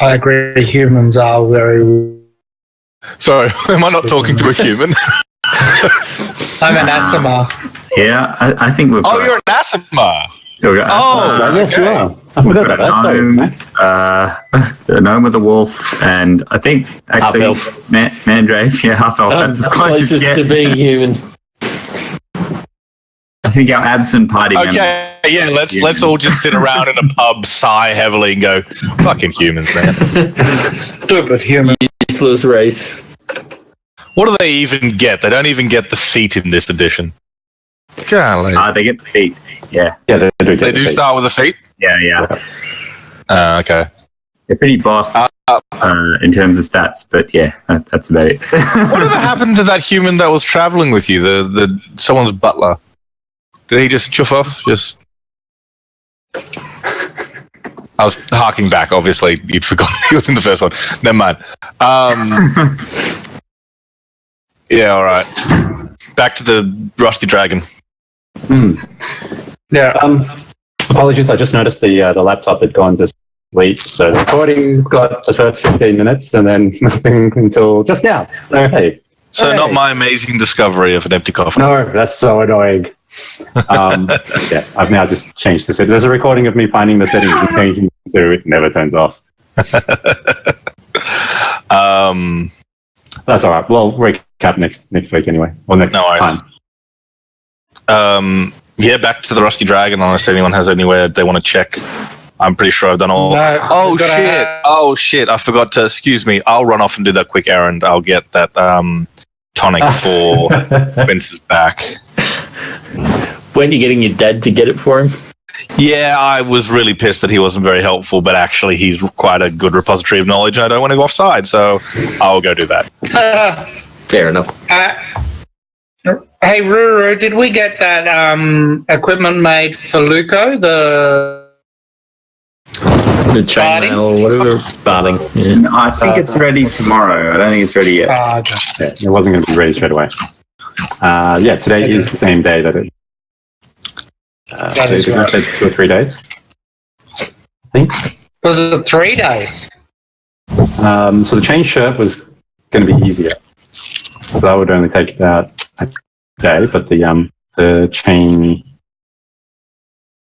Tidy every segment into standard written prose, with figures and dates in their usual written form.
I agree. Humans are very... Sorry, am I not talking to a human? I'm an Asima. Yeah, I think we've got... Oh, you're an Asima! Oh, yes, you are. I forgot about that. Sorry, Max. The gnome with the wolf, and I think actually Half-elf. Mandrake. Yeah, half-elf. That's as close as to being human. I think our absent party member. Okay, yeah, let's all just sit around in a pub, sigh heavily, and go, fucking humans, man. Stupid human. Useless race. What do they even get? They don't even get the feet in this edition. Golly. They get the feet. Yeah. Yeah, they do. They do start with the feet? Yeah. Okay. They're pretty boss in terms of stats, but yeah, that's about it. Whatever happened to that human that was traveling with you, the someone's butler? Did he just chuff off? I was harking back, obviously. You'd forgotten he was in the first one. Never mind. Yeah, all right. Back to the Rusty Dragon. Yeah. Apologies, I just noticed the laptop had gone to sleep, so the recording's got the first 15 minutes and then nothing until just now. So, hey. So not my amazing discovery of an empty coffin. No, that's so annoying. Yeah, I've now just changed the setting. There's a recording of me finding the settings and changing it so it never turns off. That's all right. We'll recap next week anyway, or next time. Yeah, back to the Rusty Dragon, unless anyone has anywhere they want to check. I'm pretty sure I've done all... No, Oh, shit. I forgot to... Excuse me. I'll run off and do that quick errand. I'll get that tonic for Vince's back. Weren't you getting your dad to get it for him? Yeah, I was really pissed that he wasn't very helpful, but actually he's quite a good repository of knowledge and I don't want to go offside, so I'll go do that. Fair enough. Hey, Ruru, did we get that equipment made for Luco? The chainmail or whatever. Barding. Yeah. I think it's ready tomorrow. I don't think it's ready yet. Okay. Yeah, it wasn't going to be ready straight away. Yeah, today is the same day that it... That is right. 2 or 3 days, I think. Was it 3 days? So the chain shirt was going to be easier. So that would only take about a day, but the chain,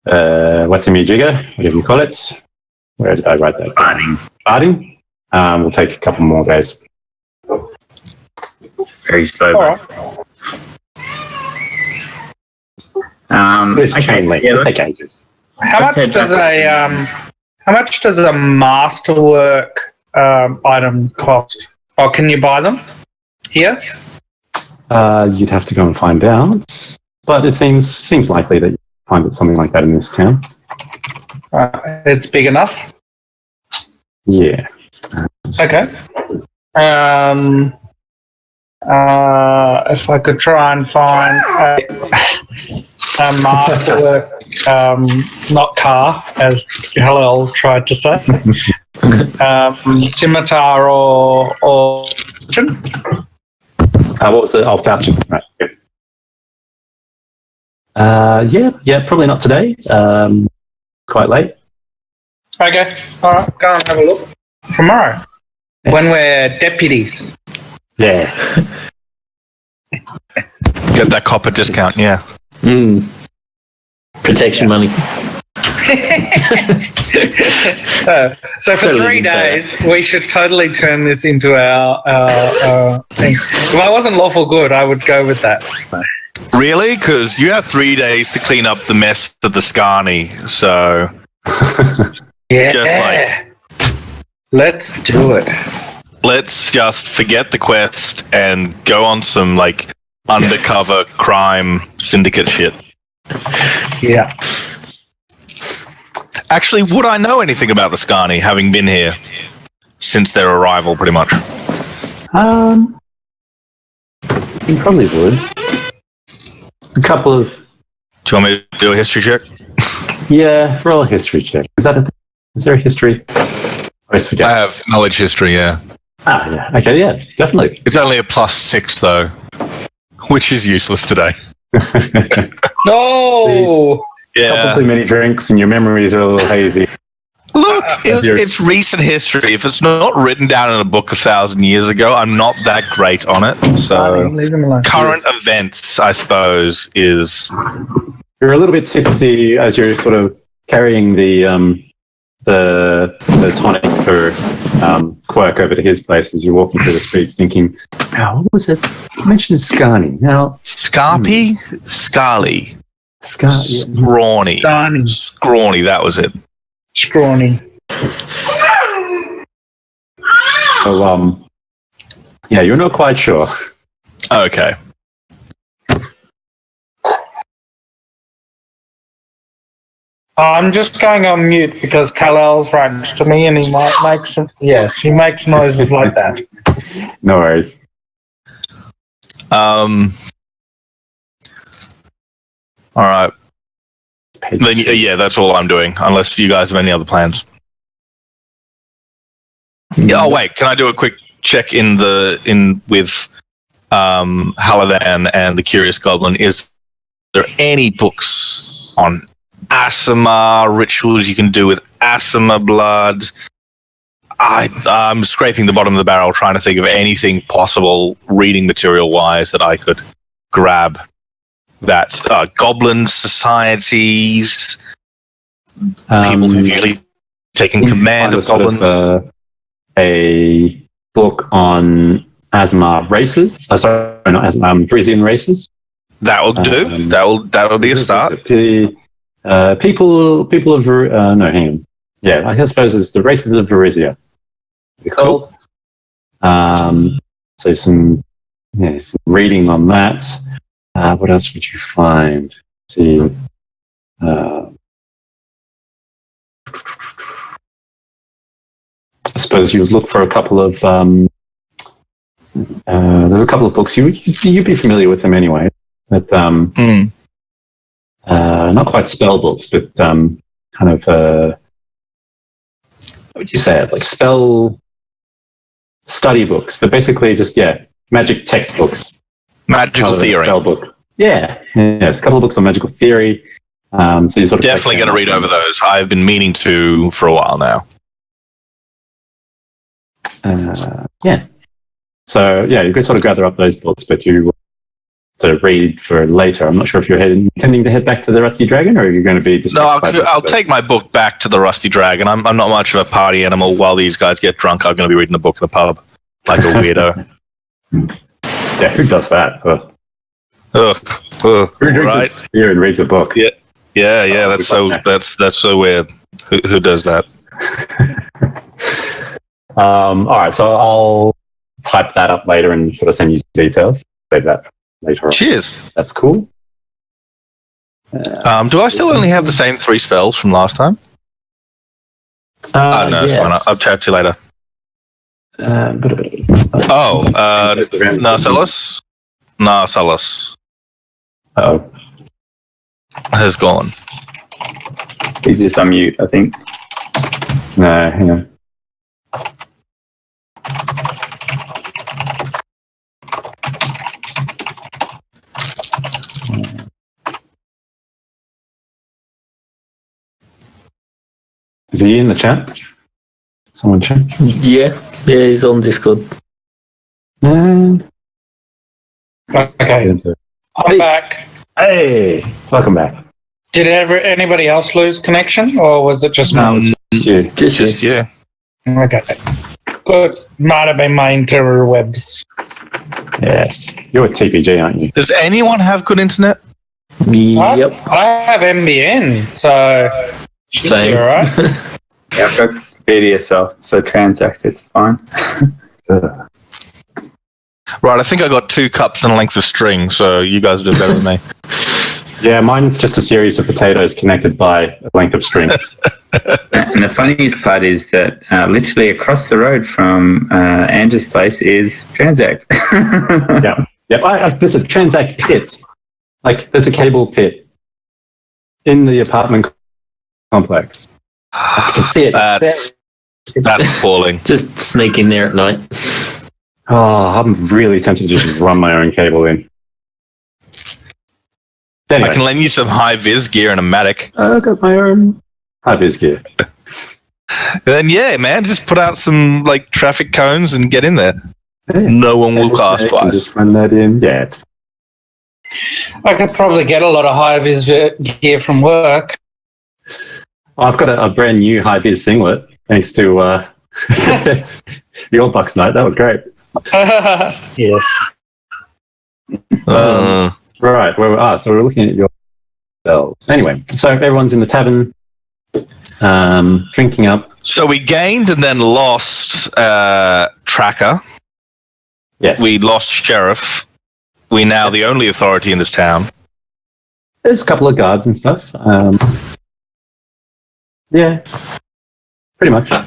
what's a jigger, whatever you call it. Where did I write that? Barding. Will take a couple more days. Very slow. Right. This chain link will take ages. How much does a masterwork item cost? Or can you buy them here? You'd have to go and find out, but it seems likely that you find it something like that in this town. It's big enough. Yeah. Okay. If I could try and find a masterwork, not car, as Hillel tried to say, scimitar or what was the falchion? Right. Yeah, probably not today. Quite late. Okay, all right, go and have a look tomorrow when we're deputies. Yeah. Get that copper discount, yeah. Protection money. So for 3 days, we should totally turn this into our thing. If I wasn't lawful good, I would go with that. Really? Because you have 3 days to clean up the mess of the Scarny, so... Yeah. Just like... Let's do it. Let's just forget the quest and go on some, like, undercover crime syndicate shit. Yeah. Actually, would I know anything about the Scarny, having been here since their arrival, pretty much? You probably would. A couple of... Do you want me to do a history check? Yeah, roll a history check. Is there a history? I always forget. I have knowledge history, yeah. Ah, yeah. Okay, yeah, definitely. It's only a +6, though, which is useless today. No! A couple too many drinks and your memories are a little hazy. Look, it's recent history. If it's not written down in a book 1,000 years ago, I'm not that great on it. So, Leave him alone. current events, I suppose, is You're a little bit tipsy as you're sort of carrying the tonic for Quirk over to his place as you're walking through the streets, thinking, "Now, what was it? You mentioned Scani. Now, Scarpy, Scarly, Scrawny. Scrawny. That was it. Scrawny. So, yeah, you're not quite sure. Okay. I'm just going on mute because Kal-El's right next to me and he might make some... Yes, he makes noises like that. No worries. All right. Then, yeah, that's all I'm doing, unless you guys have any other plans. Yeah. Oh, wait. Can I do a quick check with Haladan and the Curious Goblin? Is there any books on Asima rituals you can do with Asima blood? I'm scraping the bottom of the barrel trying to think of anything possible reading material wise that I could grab. That goblin societies, people who've usually taken command of goblins. Sort of, a book on Asima races. Sorry, not Asima, Frisian races. That will do. That'll be a start. The people of no, hang on. Yeah, I suppose it's the races of Varisia. Cool. So some reading on that. What else would you find? Let's see. I suppose you would look for a couple of. There's a couple of books you'd be familiar with them anyway. But not quite spell books, but kind of. What would you say? Like spell study books. They're basically just magic textbooks. Magical theory. Spell book. Yeah, it's a couple of books on magical theory. So you sort of definitely going to read over those. I've been meaning to for a while now. Yeah. So you could sort of gather up those books, but you to read for later. I'm not sure if you're intending to head back to the Rusty Dragon, or are you going to be? No, I'll take my book back to the Rusty Dragon. I'm not much of a party animal. While these guys get drunk, I'm going to be reading a book in the pub like a weirdo. Yeah, who does that? Who drinks a beer and reads a book? Yeah. That's so weird. Who does that? All right, so I'll type that up later and sort of send you some details. Save that later on. Cheers. That's cool. Do I still only have the same 3 spells from last time? No, it's fine. I'll chat to you later. Narcellus. Oh, has gone. He's just on mute, I think. No, hang on. Is he in the chat? Someone check. Yeah, he's on Discord. Okay, I'm back. Hey, welcome back. Did anybody else lose connection, or was it just me? Just you. Okay. Good. Might have been my interwebs. Yes. You're with TPG, aren't you? Does anyone have good internet? Yep. I have MBN, so should be Same. all right. Yeah, I've got BDSL, so transact, it's fine. Right, I think I got 2 cups and a length of string, so you guys do better than me. Yeah, mine's just a series of potatoes connected by a length of string. And the funniest part is that literally across the road from Andrew's place is Transact. Yeah. There's a Transact pit. Like, there's a cable pit in the apartment complex. I can see it. That's appalling. Just sneak in there at night. Oh, I'm really tempted to just run my own cable in. Anyway, I can lend you some high-vis gear and a Matic. I got my own high-vis gear. Then yeah, man, just put out some like traffic cones and get in there. No one will pass twice. Just run that in. Yeah. I could probably get a lot of high vis gear from work. I've got a brand new high vis singlet thanks to your Bucks night. That was great. Yes. Right, where we are. So we're looking at yourselves. Anyway, so everyone's in the tavern, drinking up. So we gained and then lost Tracker. Yes. We lost Sheriff. We're now the only authority in this town. There's a couple of guards and stuff. Yeah, pretty much. So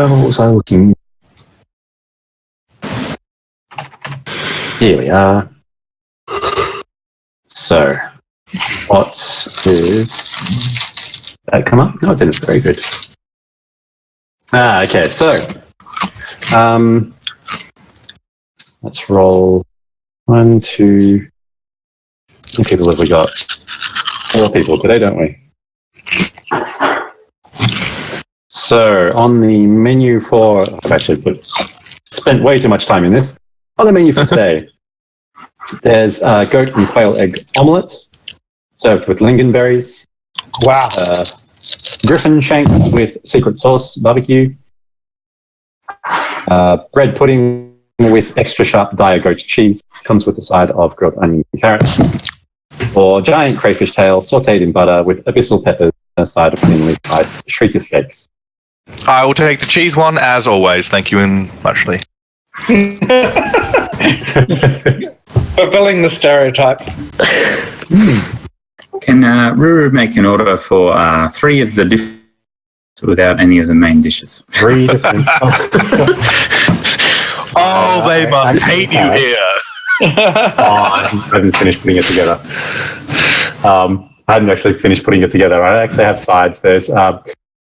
what was I looking? Here we are. So, what did that come up? No, it didn't. Very good. Okay, so let's roll 1, 2. How many people have we got? 4 people today, don't we? So on the menu for, I've actually spent way too much time in this. On the menu for today, there's goat and quail egg omelette served with lingonberries. Wow. Griffin shanks with secret sauce barbecue. Bread pudding with extra sharp Dire goat cheese. Comes with a side of grilled onions and carrots. Or giant crayfish tail sauteed in butter with abyssal peppers and a side of thinly sliced shrieker steaks. I will take the cheese one as always. Thank you muchly. Fulfilling the stereotype. Can Ruru make an order for 3 of the dishes without any of the main dishes? 3 different. Oh, they must hate you here. I haven't finished putting it together. I hadn't actually finished putting it together. I actually have sides. There's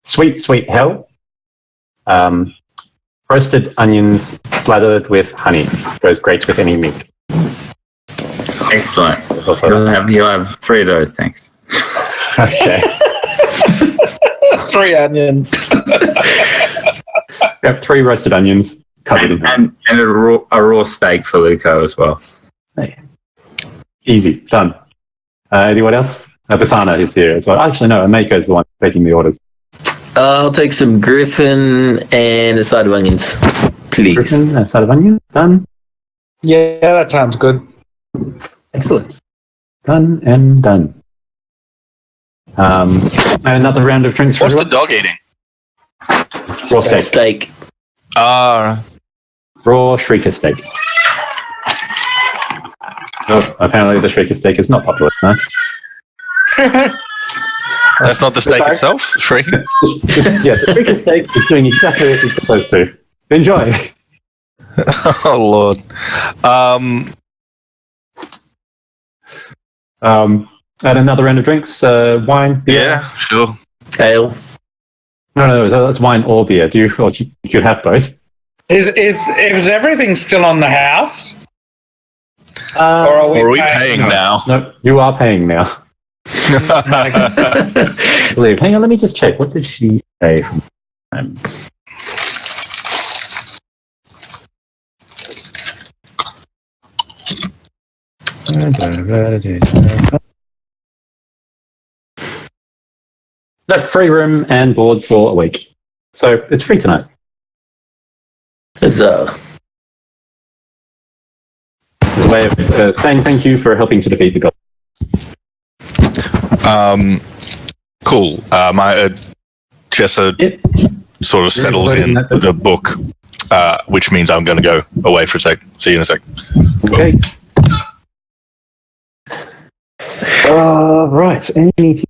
sweet hell, roasted onions slathered with honey. Goes great with any meat. Excellent. You'll have 3 of those, thanks. Okay. 3 onions. Yep, 3 roasted onions covered in honey. And a raw steak for Luco as well. Hey. Easy, done. Anyone else? Bethana is here as well. Actually, no, Amako is the one taking the orders. I'll take some Griffin and a side of onions, please. Griffin, a side of onions, done. Yeah, that sounds good. Excellent. Done and done. And another round of drinks for What's the everyone? dog eating? Raw steak. Steak. Raw shrieker steak. Oh, apparently the shrieker steak is not popular, no? That's not the steak itself, shrieking. Yeah, the shrieker steak is doing exactly what it's supposed to. Enjoy. Oh Lord. And another round of drinks, wine, beer. Yeah, sure. Ale. No, that's wine or beer. You could have both. Is everything still on the house? Or are we paying now? No, you are paying now. Believe. Hang on, let me just check. What did she say from time? No, free room and board for a week. So it's free tonight. Huzzah. It's a way of saying thank you for helping to defeat the god. Cool. My Jessa sort of settles in the book, which means I'm going to go away for a sec. See you in a sec. Okay. Right. Any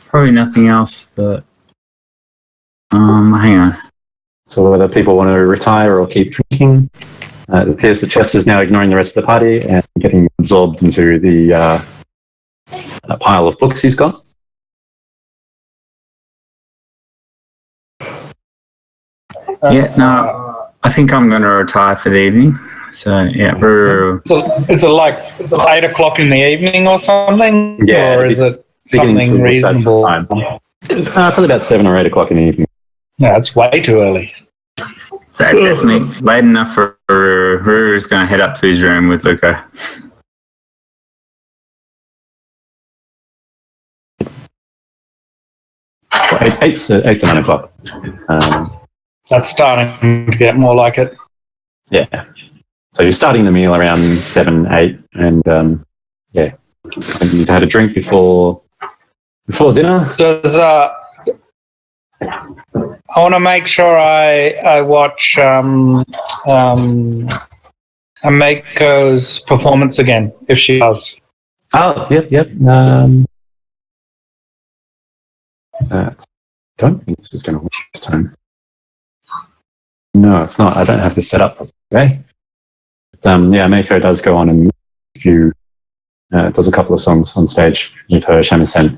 Probably nothing else that. Hang on. So whether people want to retire or keep drinking, it appears that Chester's now ignoring the rest of the party and getting absorbed into the pile of books he's got. Yeah, no, I think I'm going to retire for the evening. So yeah, So is it like 8 o'clock in the evening or something? Yeah, Or is it beginning something to look that reasonable? time. Probably about 7 or 8 o'clock in the evening. No, it's way too early. so definitely late enough for Ruru's going to head up to his room with Luca. Eight to 9 o'clock. That's starting to get more like it. Yeah. So you're starting the meal around 7, 8, and and you'd had a drink before dinner. Does I want to make sure I watch Ameiko's performance again if she does. Oh, yep. I don't think this is going to work this time. No, it's not. I don't have this set up today. But, Meiko does go on and does a couple of songs on stage with her shamisen.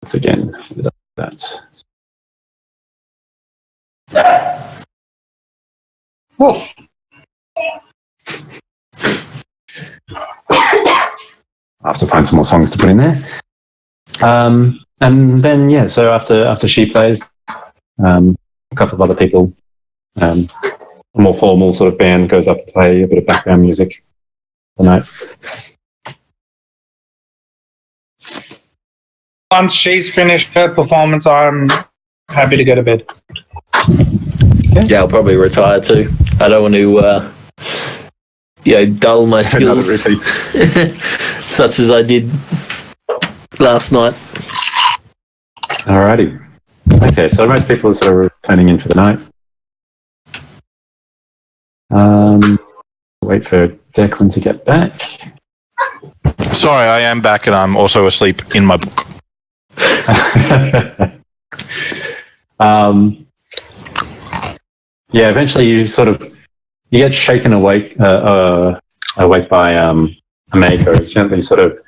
Once again, that. Woof. I'll have to find some more songs to put in there. And then, so after she plays, a couple of other people, a more formal sort of band goes up to play a bit of background music tonight. Once she's finished her performance, I'm happy to go to bed. Yeah, I'll probably retire too. I don't want to, dull my skills such as I did last night. Alrighty. Okay, so most people are sort of returning in for the night. Wait for Declan to get back. Sorry, I am back and I'm also asleep in my book. Eventually you get shaken awake by Ameiko. It's gently sort of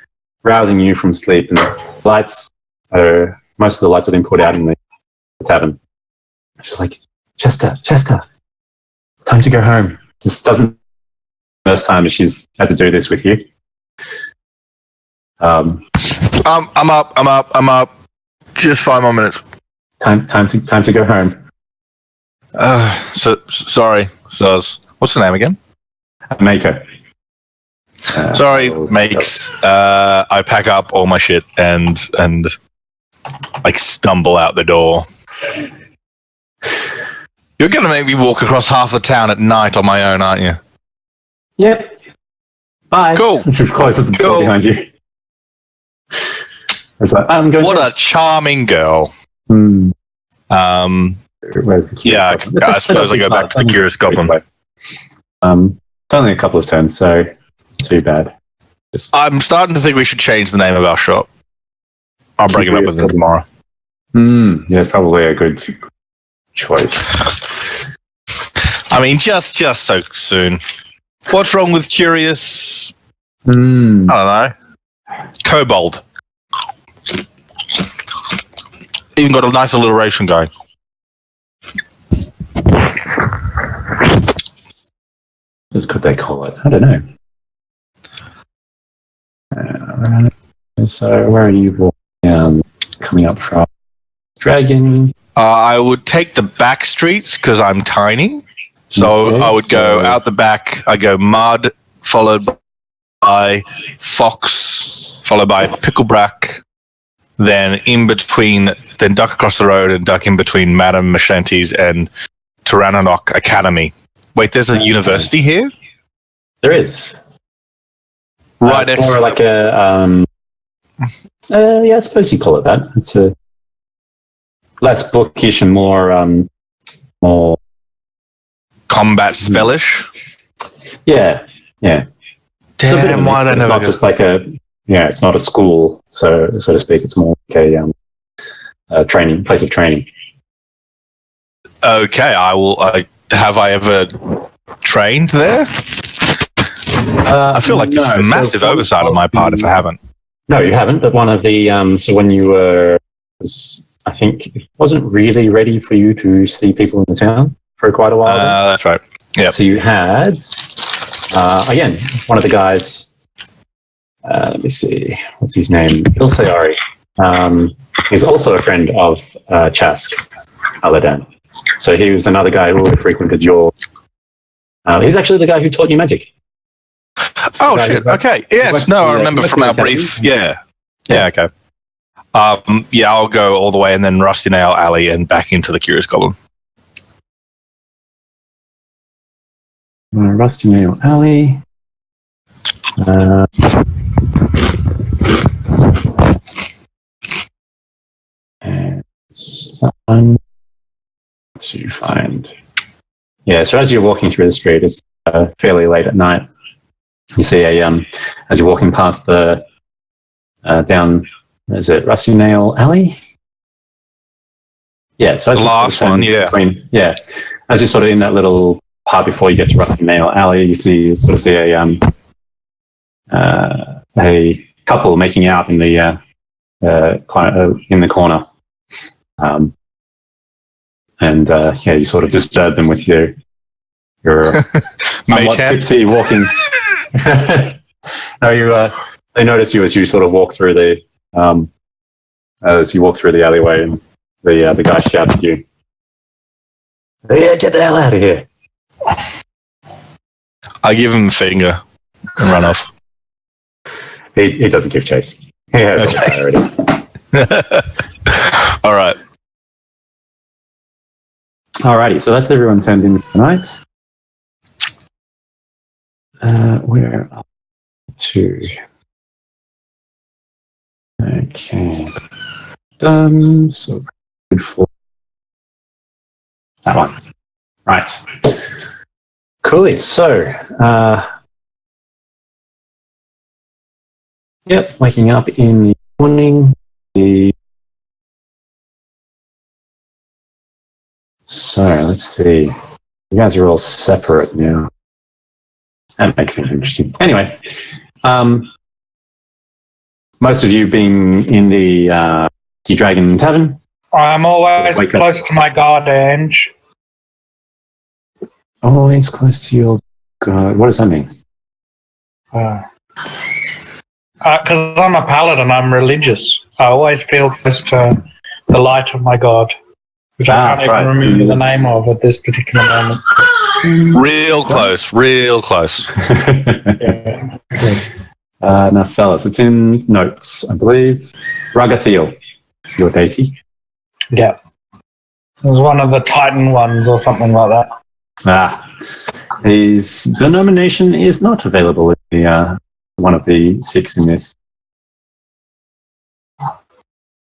rousing you from sleep, and most of the lights have been put out in the tavern. She's like, Chester, it's time to go home. This doesn't first time she's had to do this with you. I'm up. Just 5 more minutes. Time to go home. Sorry, Soz. What's the name again? Ameiko. Sorry, mates. I pack up all my shit and like stumble out the door. You're gonna make me walk across half the town at night on my own, aren't you? Yep. Bye. Cool. Closes the door behind you. It's like, I'm going. What a charming girl. Where's the Yeah, I suppose I go back to the Curious Goblin. It's only a couple of turns, so too bad. I'm starting to think we should change the name of our shop. I'll bring it up with him tomorrow. Yeah, probably a good choice. I mean, just so soon. What's wrong with Curious? I don't know. Kobold. Even got a nice alliteration going. What could they call it? I don't know. So where are you walking coming up from? Dragon? I would take the back streets because I'm tiny. So Okay, I would go out the back. I go mud, followed by fox, followed by picklebrack, then in between, then duck across the road and duck in between Madame Machanti's and Tyrannodoc Academy. Wait, there's a university here? There is. Right it's next more to like a I suppose you call it that. It's a less bookish and more combat spellish. Yeah. Damn, why did I it's never not go? just like it's not a school, so to speak. It's more like a training place of training. Okay, I will. Have I ever trained there? I feel like this is a massive oversight on my part if I haven't. No, you haven't. But one of the so when you were, I think it wasn't really ready for you to see people in the town for quite a while. That's right. Yep. So you had, again, one of the guys, let me see, what's his name? Ilseari. He's also a friend of Chask Aladan. So he was another guy who would have frequented your... he's actually the guy who taught you magic. Oh, shit. Okay. Yes. No, I remember from our brief. Yeah. Yeah, okay. I'll go all the way and then Rusty Nail Alley and back into the Curious Goblin. Rusty Nail Alley. And someone to find. Yeah, so as you're walking through the street, it's fairly late at night. You see as you're walking past the down, is it Rusty Nail Alley? Yeah, so as The last one, yeah. As you're sort of in that little part before you get to Rusty Nail Alley, you see a couple making out in the corner, you sort of disturb them with your somewhat tipsy walking. No, they notice you as you sort of walk through the alleyway, and the guy shouts at you, "Yeah, get the hell out of here!" I give him a finger and run off. He doesn't give chase. He has priorities. All right. Alrighty, so that's everyone turned in tonight. We're up to... Okay. Done. So good for that one. Right. Cool. So, waking up in the morning. So, let's see. You guys are all separate now. That makes things interesting. Anyway, most of you being in the Dragon Tavern. I'm always close to my god, Ange. Always close to your god. What does that mean? Because I'm a paladin, I'm religious. I always feel close to the light of my god, which I can't even remember the name of at this particular moment. Real close. Yeah. Now, Celis, it's in notes, I believe. Ragathiel, your deity. Yeah. It was one of the Titan ones or something like that. His denomination is not available in the, one of the 6 in this.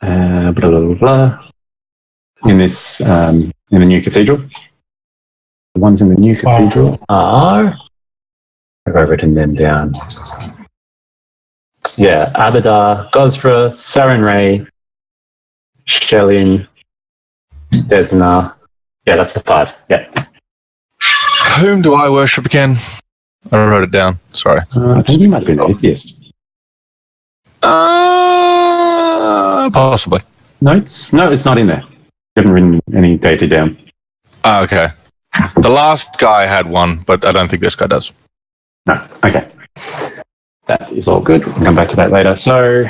Blah, blah, blah. In this, in the new cathedral. The ones in the new cathedral are... Have I written them down? Yeah, Abadar, Gosra, Sarenrae, Shelin, Desna. Yeah, that's the 5. Yeah. Whom do I worship again? I wrote it down. Sorry. I think you might be an atheist. Possibly. Notes? No, it's not in there. You haven't written any data down. Okay. The last guy had one, but I don't think this guy does. No. Okay. That is all good. We'll come back to that later. So,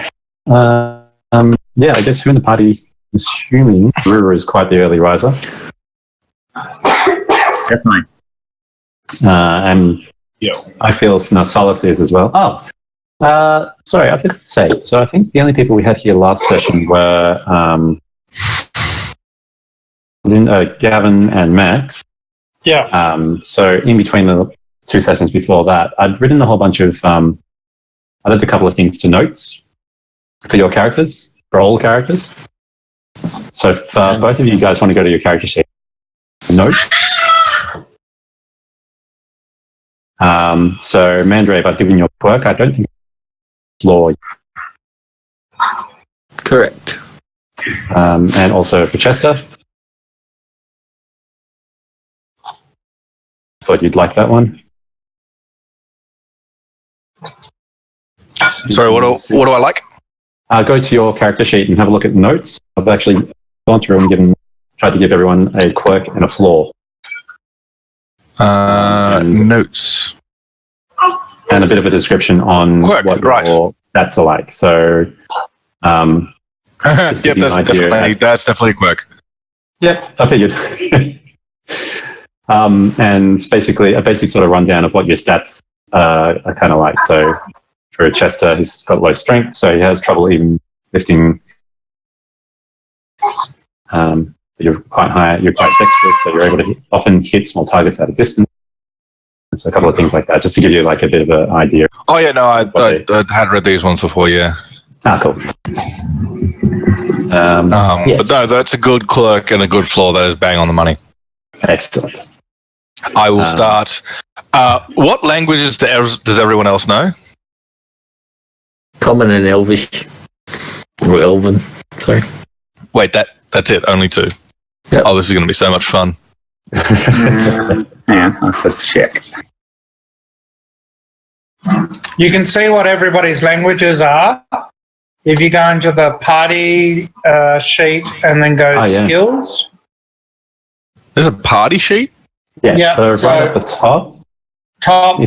I guess who in the party, assuming Ruru is quite the early riser. Definitely. And I feel Solace is as well. Sorry, I forgot to say. So I think the only people we had here last session were Gavin and Max. Yeah. So in between the 2 sessions before that, I'd written a whole bunch of... I did a couple of things to notes for your characters, for all characters. So if both of you guys want to go to your character sheet, notes. So Mandrave, I've given you a quirk. I don't think law. Correct. And also for Chester. Thought you'd like that one. Sorry, what do I like? Go to your character sheet and have a look at the notes. I've actually gone through and tried to give everyone a quirk and a flaw. Notes. And a bit of a description on Quirk, what right. your stats are like. So, just Yep, give you an idea. that's definitely a quirk. Yep, I figured. And basically a basic sort of rundown of what your stats are kind of like. So for a Chester, he's got low strength, so he has trouble even lifting. You're quite dexterous, so you're able to often hit small targets at a distance. So a couple of things like that, just to give you like a bit of an idea. Oh yeah, no, I had read these ones before, yeah. Cool. But no, that's a good clerk and a good floor. That is bang on the money. Excellent. I will start. What languages does everyone else know? Common and Elvish. Or Elven, sorry. Wait, that's it. Only 2. Yep. Oh, this is going to be so much fun. Hang on, I'll have to check. You can see what everybody's languages are if you go into the party sheet and then go skills. There's a party sheet? Yeah, so right at the top. Top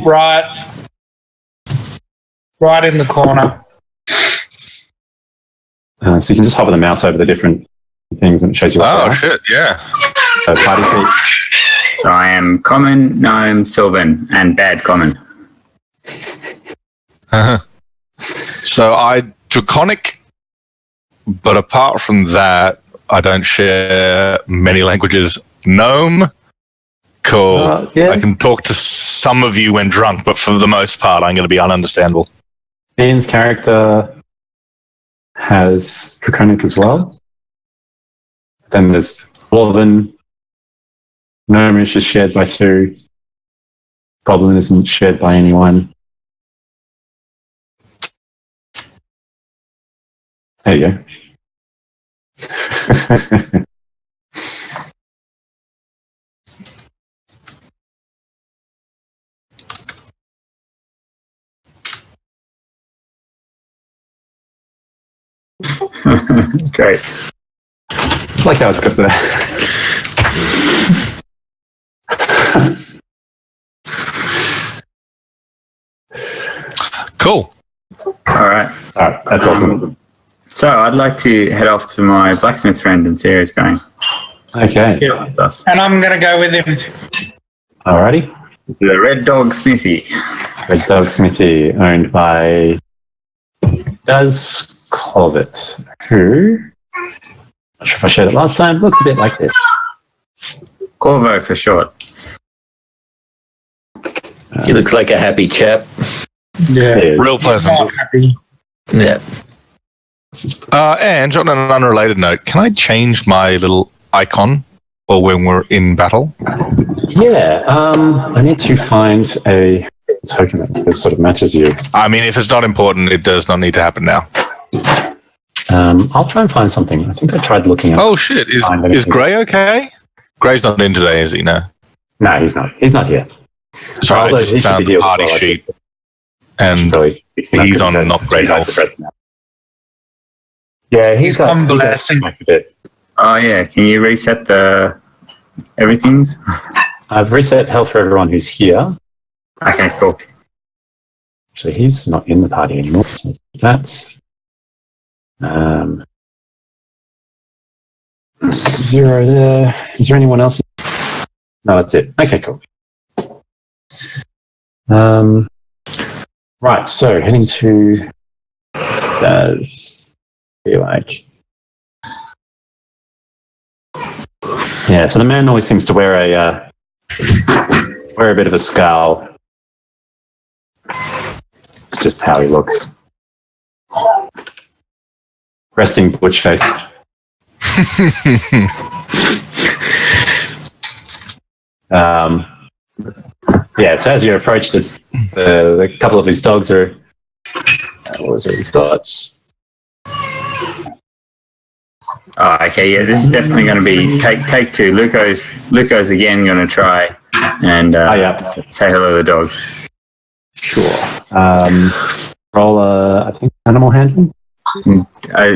right in the corner. So you can just hover the mouse over the different things and it shows you what they are. Shit, yeah. So party sheet. So I am common, gnome, sylvan, and bad common. So I draconic, but apart from that, I don't share many languages. Gnome, cool. Yeah. I can talk to some of you when drunk, but for the most part, I'm going to be ununderstandable. Ian's character has draconic as well. Then there's Dwarven. Gnomish is shared by 2. Goblin isn't shared by anyone. There you go. Great. I like how it's got the... Cool. All right. That's awesome. So I'd like to head off to my blacksmith friend and see how he's going. Okay. Yeah. Stuff. And I'm going to go with him. Alrighty. The Red Dog Smithy. Red Dog Smithy, owned by Does Corbett, who, not sure if I showed it last time, looks a bit like this. Corvo for short. He looks like a happy chap. Yeah. Real pleasant. Not happy. Yeah. And on an unrelated note, can I change my little icon for when we're in battle? Yeah, I need to find a token that sort of matches you. I mean, if it's not important, it does not need to happen now. I'll try and find something. I think I tried looking up. Oh shit! Is Gray okay? Gray's not in today, is he? No. No, he's not. He's not here. Sorry, Although I he just should found be the here party as well, I sheet, think. and Probably he's on not great health. Yeah, he's convalescing. A bit. Oh yeah, can you reset the everything's? I've reset health for everyone who's here. Okay, cool. Actually, he's not in the party anymore. So that's 0 there. Is there anyone else? No, that's it. Okay, cool. Right, so heading to does be like. Yeah, so the man always seems to wear a bit of a scowl. It's just how he looks. Resting butch face. Yeah, so as you approach the couple of his dogs are, what was it? He's got. Oh, okay, yeah, this is definitely going to be take 2. Luco's again going to try and say hello to the dogs. Sure. Roll I think animal handling.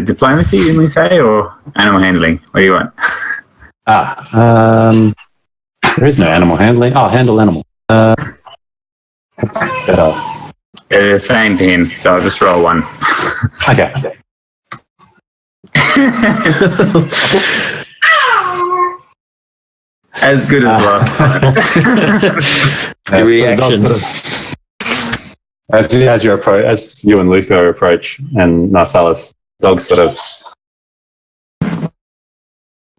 Diplomacy, didn't we say, or animal handling? What do you want? There is no animal handling. Oh, handle animal. That's better. Yeah, the same for him, so I'll just roll one. Okay. As good as last time. Good reaction. As you and Luco approach, and Narsalis, dogs sort of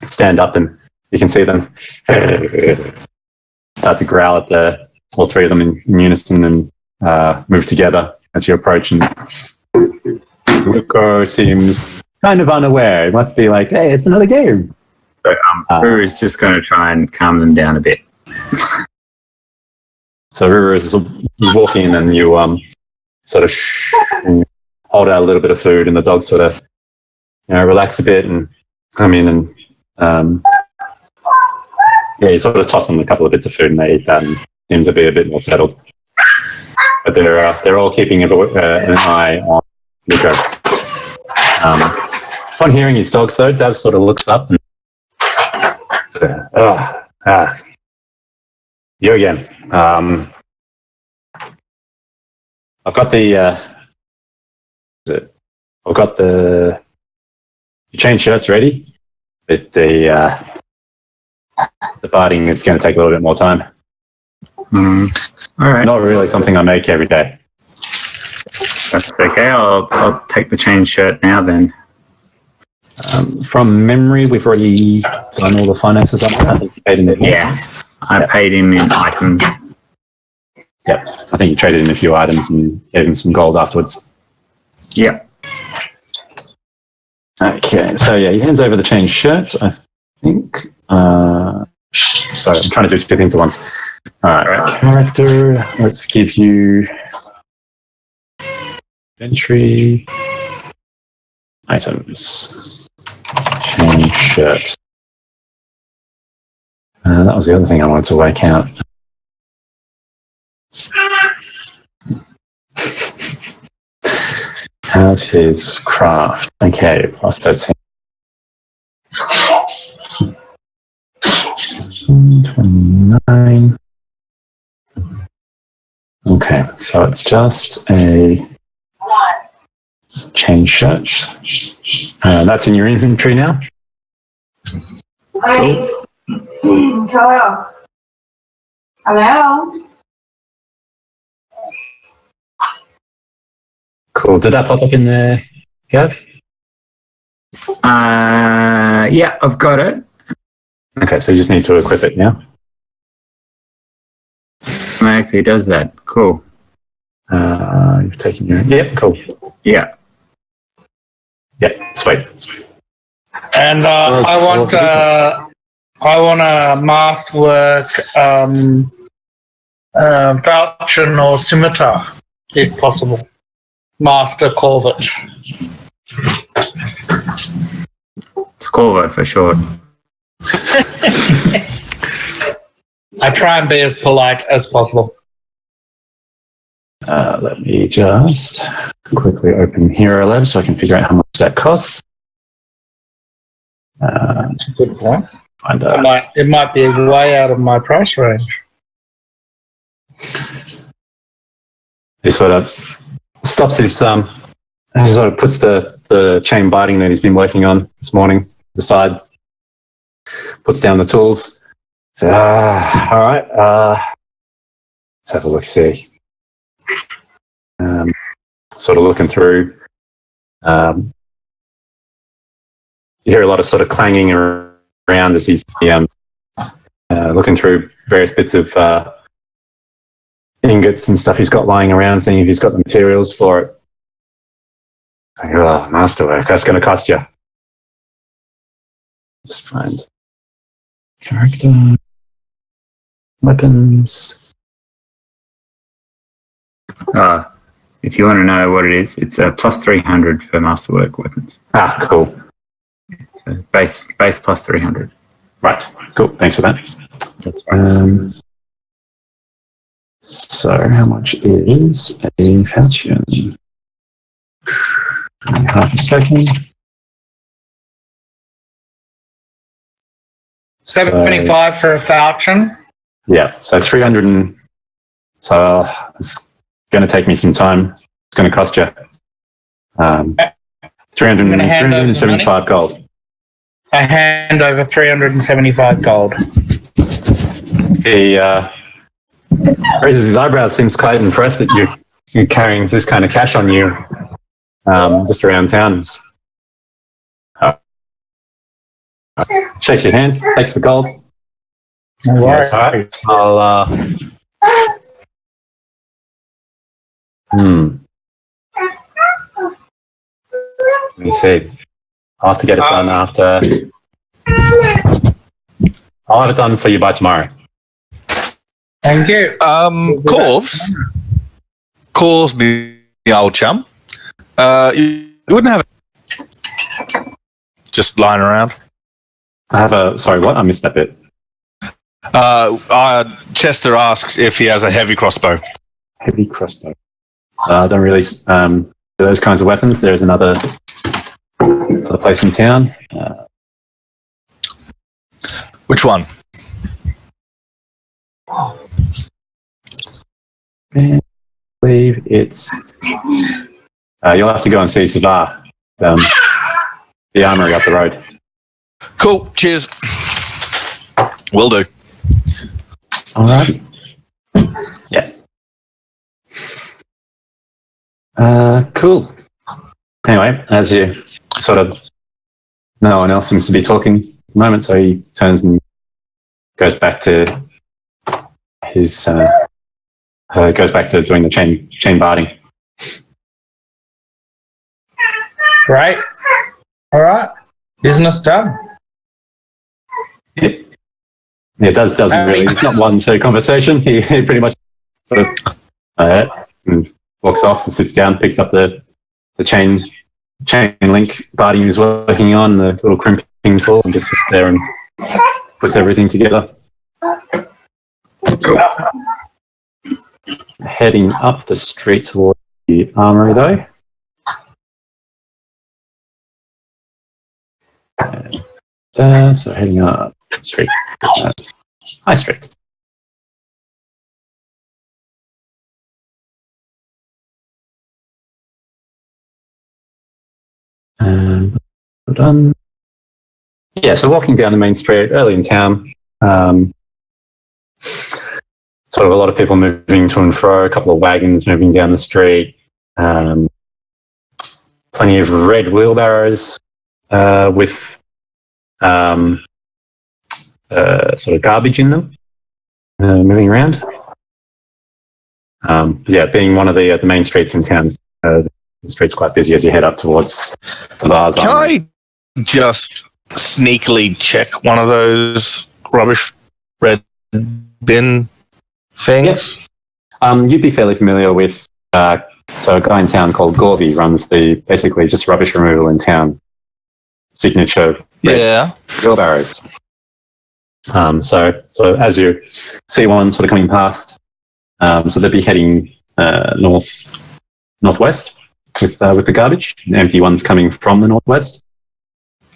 stand up, and you can see them start to growl at all three of them in unison and move together as you approach. And Luco seems kind of unaware. It must be like, hey, it's another game. So Ruru is just going to try and calm them down a bit. So Ruru is walking in, and you sort of and hold out a little bit of food, and the dogs sort of relax a bit and come in, and you sort of toss them a couple of bits of food, and they eat that and seem to be a bit more settled. But they're all keeping an eye on Luco. Upon hearing his dogs, though, Daz sort of looks up and you again. I've got the change shirts ready, but the biting is going to take a little bit more time. All right. Not really something I make every day. That's okay. I'll take the chain shirt now then. From memory, we've already done all the finances on that. I think you paid in the I paid him in items. Yep. I think you traded in a few items and gave him some gold afterwards. Yep. Okay, so he hands over the changed shirt, I think. Sorry, I'm trying to do two things at once. Alright, character. Let's give you entry items. Change shirt. That was the other thing I wanted to work out. How's his craft? Okay, plus 13. 29. Okay, so it's just a change shirt. That's in your inventory now. Hello. Hello. Cool. Did that pop up in there, Gav? Yeah, I've got it. Okay, so you just need to equip it now. It actually does that. Cool. You've taken your... Yep, cool. Yeah. Yeah, sweet. And I want a masterwork falchion or scimitar, if possible. Master corvet. It's Corvo for short. I try and be as polite as possible. Let me just quickly open Hero Lab so I can figure out how much that costs. Good point. Find It might be way out of my price range. He sort of stops his he sort of puts the chain biting that he's been working on this morning aside, puts down the tools. So, all right, let's have a look. See, sort of looking through. You hear a lot of sort of clanging around as he's looking through various bits of ingots and stuff he's got lying around, seeing if he's got the materials for it. Like, oh, masterwork, that's going to cost you. Just find character, weapons. If you want to know what it is, it's a plus 300 for masterwork weapons. Ah, cool. So base plus 300. Right, cool. Thanks for that. That's right. So, how much is a falchion? Half a second. 75 for a falchion. Yeah, so 300 and... So it's going to take me some time. It's going to cost you 375 gold. I hand over 375 gold. He raises his eyebrows, seems quite impressed that you're carrying this kind of cash on you just around town. Shakes your hand, takes the gold. No worries. Yes, all right. Let me see. I'll have to get it done after. I'll have it done for you by tomorrow. Thank you. Corv's the old chum. You wouldn't have it just lying around. I have a. Sorry, what? I missed that bit. Chester asks if he has a heavy crossbow. Heavy crossbow. I don't really do those kinds of weapons. There's another place in town. Which one? I believe it's. You'll have to go and see Savar, the armory up the road. Cool. Cheers. Will do. All right. Yeah. Cool. Anyway, as you sort of, no one else seems to be talking at the moment, so he turns and goes back to his, goes back to doing the chain barding. Right. All right. Business done. It doesn't really. It's not one to conversation. He pretty much sort of walks off and sits down, picks up the chain link barding he was working on, the little crimping tool, and just sits there and puts everything together. Cool. Heading up the street towards the armory, though. So heading up the street. High Street. Done. Yeah, so walking down the main street early in town, sort of a lot of people moving to and fro, a couple of wagons moving down the street, plenty of red wheelbarrows with sort of garbage in them, moving around. Yeah, being one of the main streets in town, the street's quite busy as you head up towards Savar's. Can I just sneakily check one of those rubbish red bin things? Yep. You'd be fairly familiar with, so a guy in town called Gorvy runs basically just rubbish removal in town. Signature red wheelbarrows. So as you see one sort of coming past, so they'll be heading northwest with the garbage. Empty ones coming from the northwest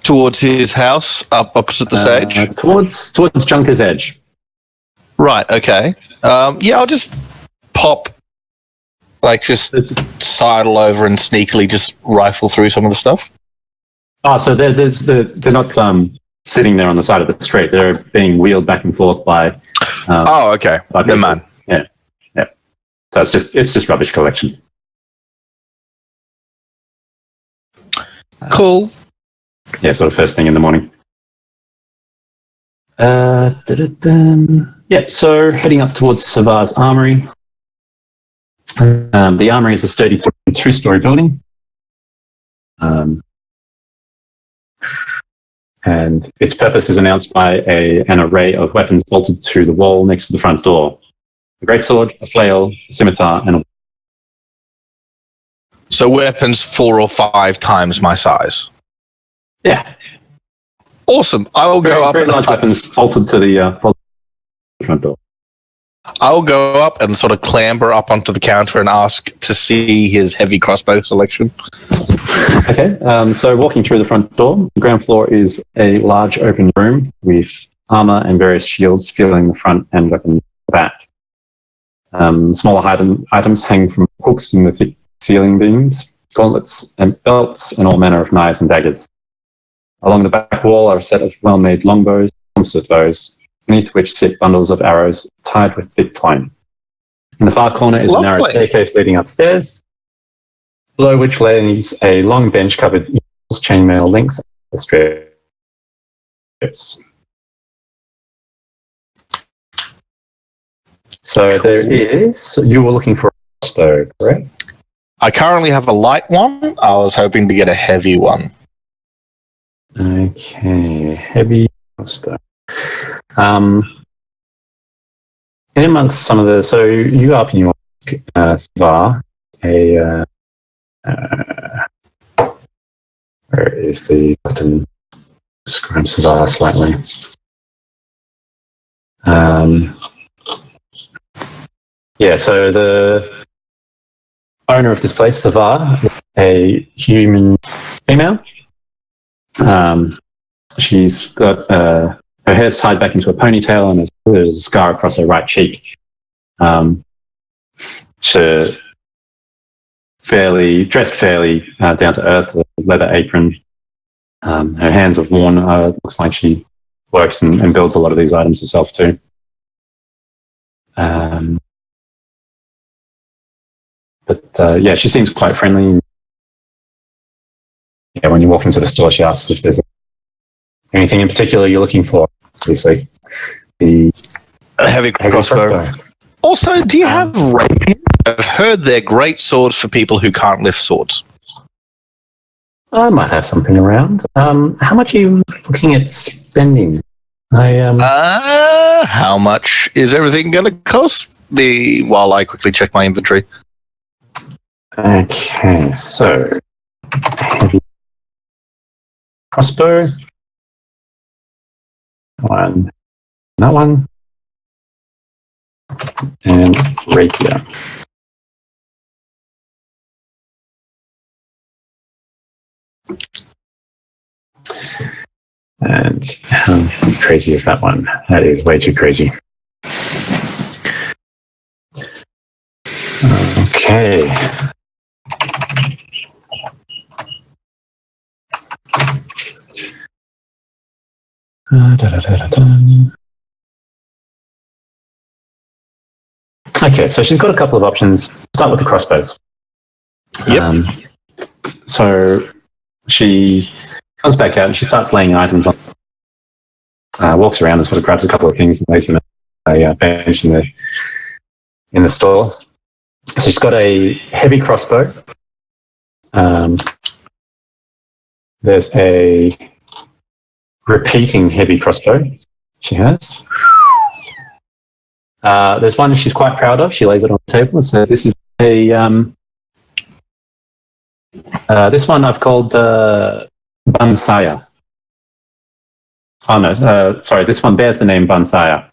towards his house, up opposite the stage. Towards Junker's Edge. Right. Okay. Yeah, I'll just pop, just sidle over and sneakily just rifle through some of the stuff. Oh, so they're not sitting there on the side of the street. They're being wheeled back and forth by. Okay. Never mind. Yeah. So it's just rubbish collection. Cool. Yeah, sort of first thing in the morning. Yeah, so heading up towards Savar's armory. The armory is a sturdy two-story building. And its purpose is announced by an array of weapons bolted to the wall next to the front door. A greatsword, a flail, a scimitar, and a... So weapons 4 or 5 times my size. Yeah. Awesome. I will go up and large weapons bolted to the front door. I'll go up and sort of clamber up onto the counter and ask to see his heavy crossbow selection. Okay, so walking through the front door, the ground floor is a large open room with armor and various shields filling the front and weapon back. Smaller items hang from hooks in the thick ceiling beams, gauntlets and belts, and all manner of knives and daggers. Along the back wall are a set of well-made longbows, composite bows, beneath which sit bundles of arrows tied with thick twine. In the far corner is a narrow staircase leading upstairs, below which lays a long bench covered in chainmail links and strips. So there is. You were looking for a crossbow, correct? I currently have a light one. I was hoping to get a heavy one. Okay, heavy crossbow. In amongst some of the, so you up in your Svar, where is the button? Describe Svar slightly. Yeah, so the owner of this place, Savar, is a human female. She's got her hair's tied back into a ponytail and there's a scar across her right cheek. She dressed fairly down to earth with a leather apron. Her hands are worn. Looks like she works and builds a lot of these items herself too. But yeah, she seems quite friendly. Yeah, when you walk into the store, she asks if there's anything in particular you're looking for. Obviously, a heavy crossbow. Also, do you have rapiers? I've heard they're great swords for people who can't lift swords. I might have something around. How much are you looking at spending? How much is everything going to cost me while I quickly check my inventory? Okay, so heavy crossbow. That one. And rapier. And how crazy is that one? That is way too crazy. Okay. Okay, so she's got a couple of options. Start with the crossbows. Yep. So she comes back out and she starts laying items on. Walks around and sort of grabs a couple of things and lays them on a bench in the store. So she's got a heavy crossbow. There's a repeating heavy crossbow she has. There's one she's quite proud of. She lays it on the table. So this is a this one I've called Bansaya. Oh no, sorry. This one bears the name Bansaya.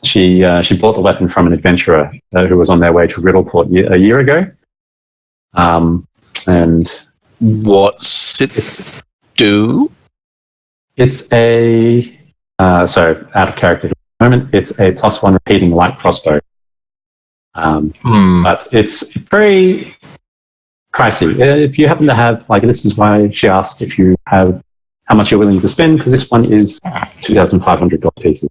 She bought the weapon from an adventurer who was on their way to Riddleport a year ago. And what's it do? It's a so out of character. Moment, it's a +1 repeating light crossbow. But it's very pricey. If you happen to have, like, this is why she asked if you have how much you're willing to spend, because this one is $2,500 pieces.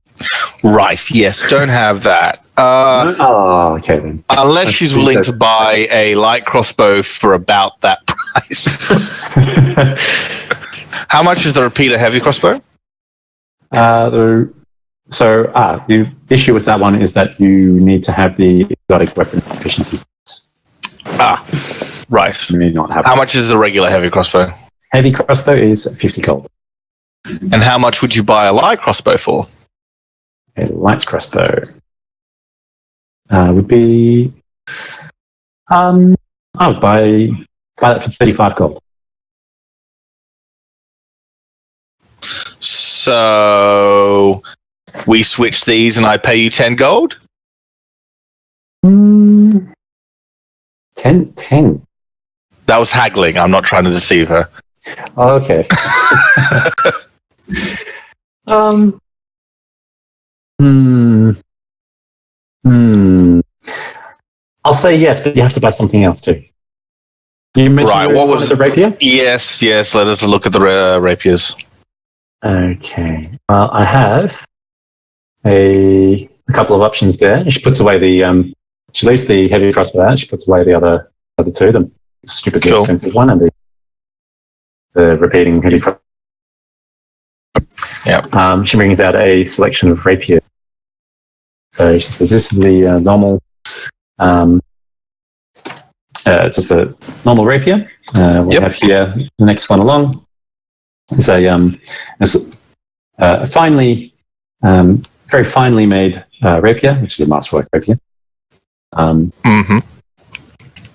Right, yes, don't have that. Okay then. Unless she's willing to buy a light crossbow for about that price. How much is the repeater heavy crossbow? The issue with that one is that you need to have the exotic weapon efficiency. Right. You need not have. How much is the regular heavy crossbow? Heavy crossbow is 50 gold. And how much would you buy a light crossbow for? A light crossbow would be. I would buy that for 35 gold. So we switch these and I pay you 10 gold? 10. That was haggling. I'm not trying to deceive her. Okay. I'll say yes, but you have to buy something else too. You mentioned Right, what was the rapier? Yes, let us look at the rapiers. Okay. Well, I have a couple of options there. She puts away the she leaves the heavy crossbow out. She puts away the other two, the stupidly expensive one and the repeating heavy crossbow. Yeah. She brings out a selection of rapiers. So she says, "This is the normal, just a normal rapier. We have here the next one along. It's a finely, very finely made rapier, which is a masterwork rapier. And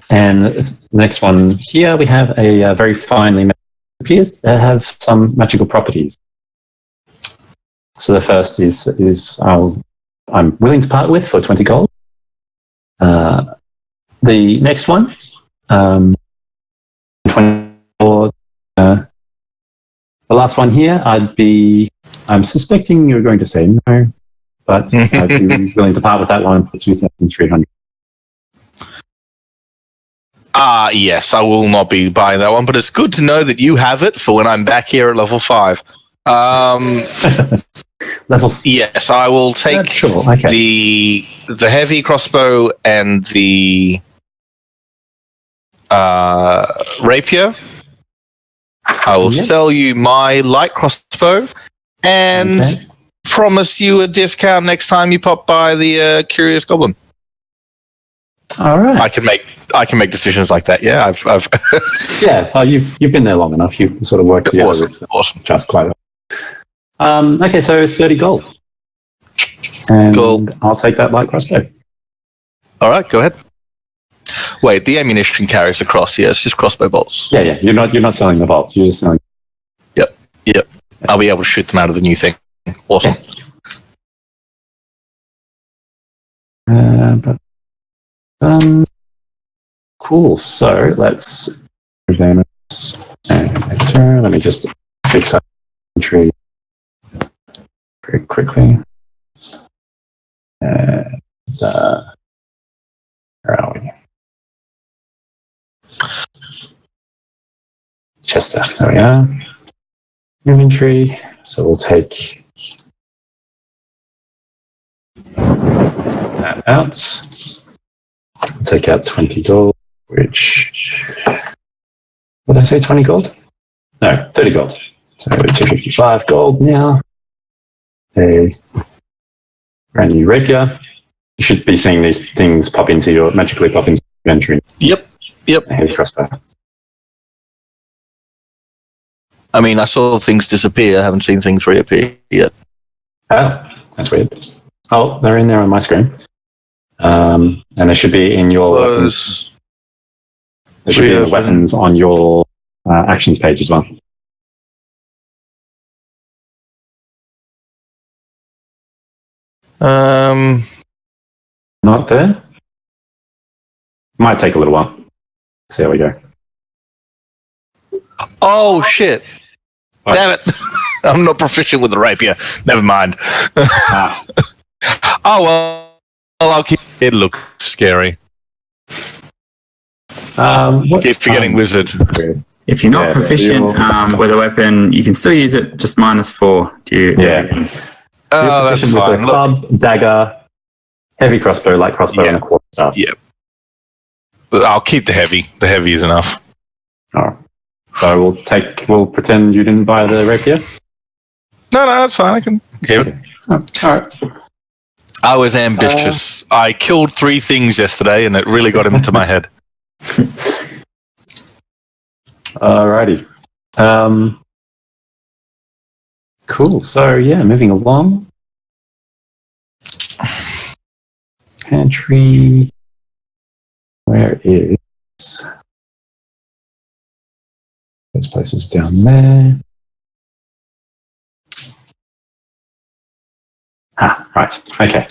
the next one here, we have a very finely made rapiers that have some magical properties. So the first is I'm willing to part with for 20 gold. The next one, 24. The last one here, I'm suspecting you're going to say no, but I'd be willing to part with that one for 2,300. Yes, I will not be buying that one, but it's good to know that you have it for when I'm back here at level 5. Yes, I will take the heavy crossbow and the rapier. I will sell you my light crossbow and promise you a discount next time you pop by the Curious Goblin. All right. I can make decisions like that. Yeah, I've yeah. You've been there long enough. You've sort of worked together with just quite. Okay, so 30 gold. And cool. I'll take that light crossbow. All right, go ahead. Wait, the ammunition carries across. Yeah, it's just crossbow bolts. Yeah. You're not selling the bolts. You're just selling. Yep. I'll be able to shoot them out of the new thing. Awesome. Cool. So let's. Let me just fix up entry very quickly. And where are we? Chester. There we are. Inventory. So we'll take that out. Take out 20 gold, which. What did I say? 20 gold? No, 30 gold. So 255 gold now. A brand new rapier. You should be seeing these things magically pop into your inventory. Yep. A heavy crossbow. I mean, I saw things disappear. I haven't seen things reappear yet. Oh, that's weird. Oh, they're in there on my screen. And they should be in your weapons. They should be in the weapons on your actions page as well. Not there? Might take a little while. See how we go. Oh, shit. What? Damn it. I'm not proficient with the rapier. Never mind. Oh, well, I'll keep it. Look scary. Keep forgetting wizard. If you're not proficient with a weapon, you can still use it, just -4. Oh, that's fine. With a club, dagger, heavy crossbow, light crossbow, and a quarterstaff. Yeah. I'll keep the heavy. The heavy is enough. Oh. So we'll pretend you didn't buy the rapier? No, that's fine. I can keep it. Oh, all right. I was ambitious. I killed 3 things yesterday, and it really got into my head. Alrighty. Cool. So moving along. Pantry. Where is those places down there? Right. Okay.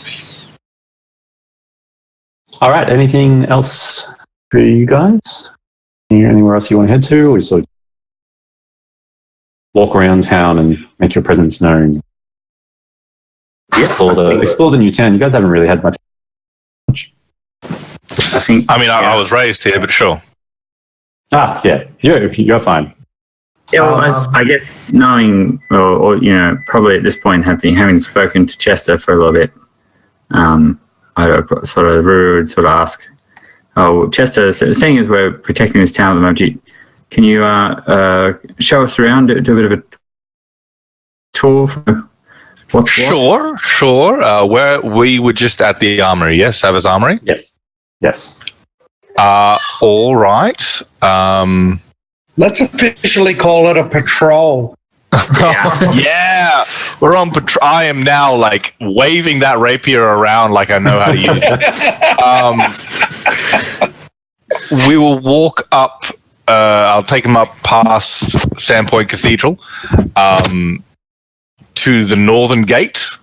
All right. Anything else for you guys? Anywhere else you want to head to, or sort of walk around town and make your presence known? explore the new town. You guys haven't really had much. I was raised here, but sure. Yeah, you're fine. Yeah, well, I guess knowing, or probably at this point having spoken to Chester for a little bit, I sort of would sort of ask, Chester, seeing as we're protecting this town at the moment, can you show us around, do a bit of a tour? Sure. Where we were just at the armory, yes, Sava's armory. Yes. All right. Let's officially call it a patrol. Yeah, we're on patrol. I am now like waving that rapier around like I know how to use it. We will walk up. I'll take him up past Sandpoint Cathedral to the northern gate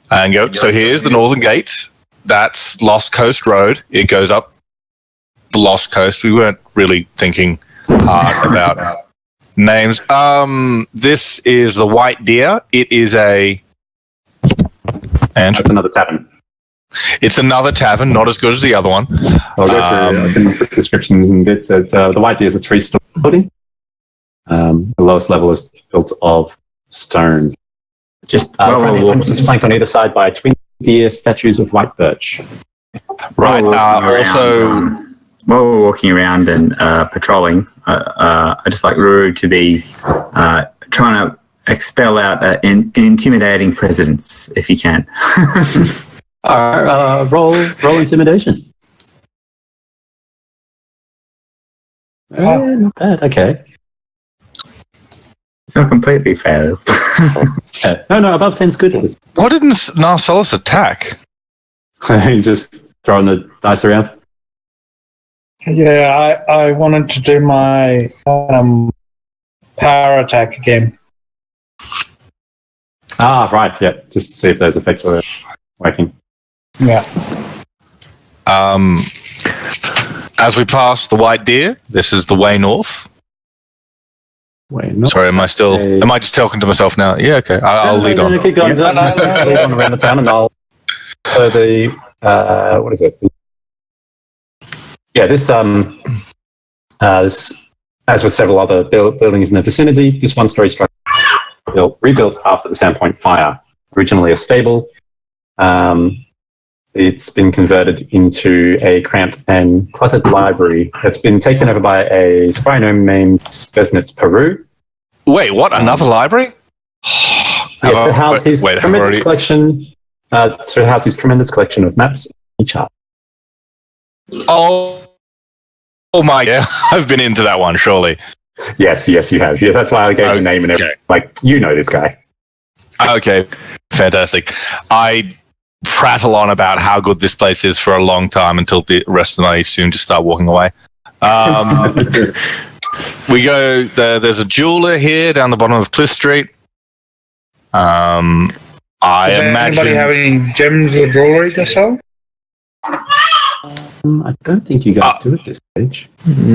and go. So here's the northern gate. That's Lost Coast Road. It goes up the Lost Coast. We weren't really thinking hard about names. This is the White Deer. It is That's another tavern. It's another tavern, not as good as the other one. I'll go through descriptions and bits. It's, the White Deer is a 3-story building. The lowest level is built of stone. Just front entrance is flanked on either side by twin deer statues of white birch. Right. While we're walking around and patrolling, I just like Ruru to be trying to expel out intimidating presidents, if you can. Roll intimidation. Not bad. Okay. It's not completely fair. No, above 10's good. Why didn't Narcellus attack? Just throwing the dice around. Yeah, I wanted to do my power attack again. Right, yeah. Just to see if those effects are working. Yeah. As we pass the White Deer, this is the way north. Sorry, am I just talking to myself now? Yeah, okay. I'll lead on. Keep going. Lead on around the town and I'll... So what is it? Yeah, this, as with several other buildings in the vicinity, this one-story structure rebuilt after the Sandpoint fire. Originally a stable, it's been converted into a cramped and cluttered library that's been taken over by a spy gnome named Vesnitz Peru. Wait, what? Another library? Yes, to house his tremendous collection. To house his tremendous collection of maps and charts. Oh my God. I've been into that one, surely. Yes, you have. Yeah, that's why I gave the name and everything. Like, you know this guy. Okay, fantastic. I prattle on about how good this place is for a long time until the rest of the night soon just start walking away. We go, there's a jeweler here down the bottom of Cliff Street. I imagine... Anybody have any gems or jewelry to sell? I don't think you guys do at this stage.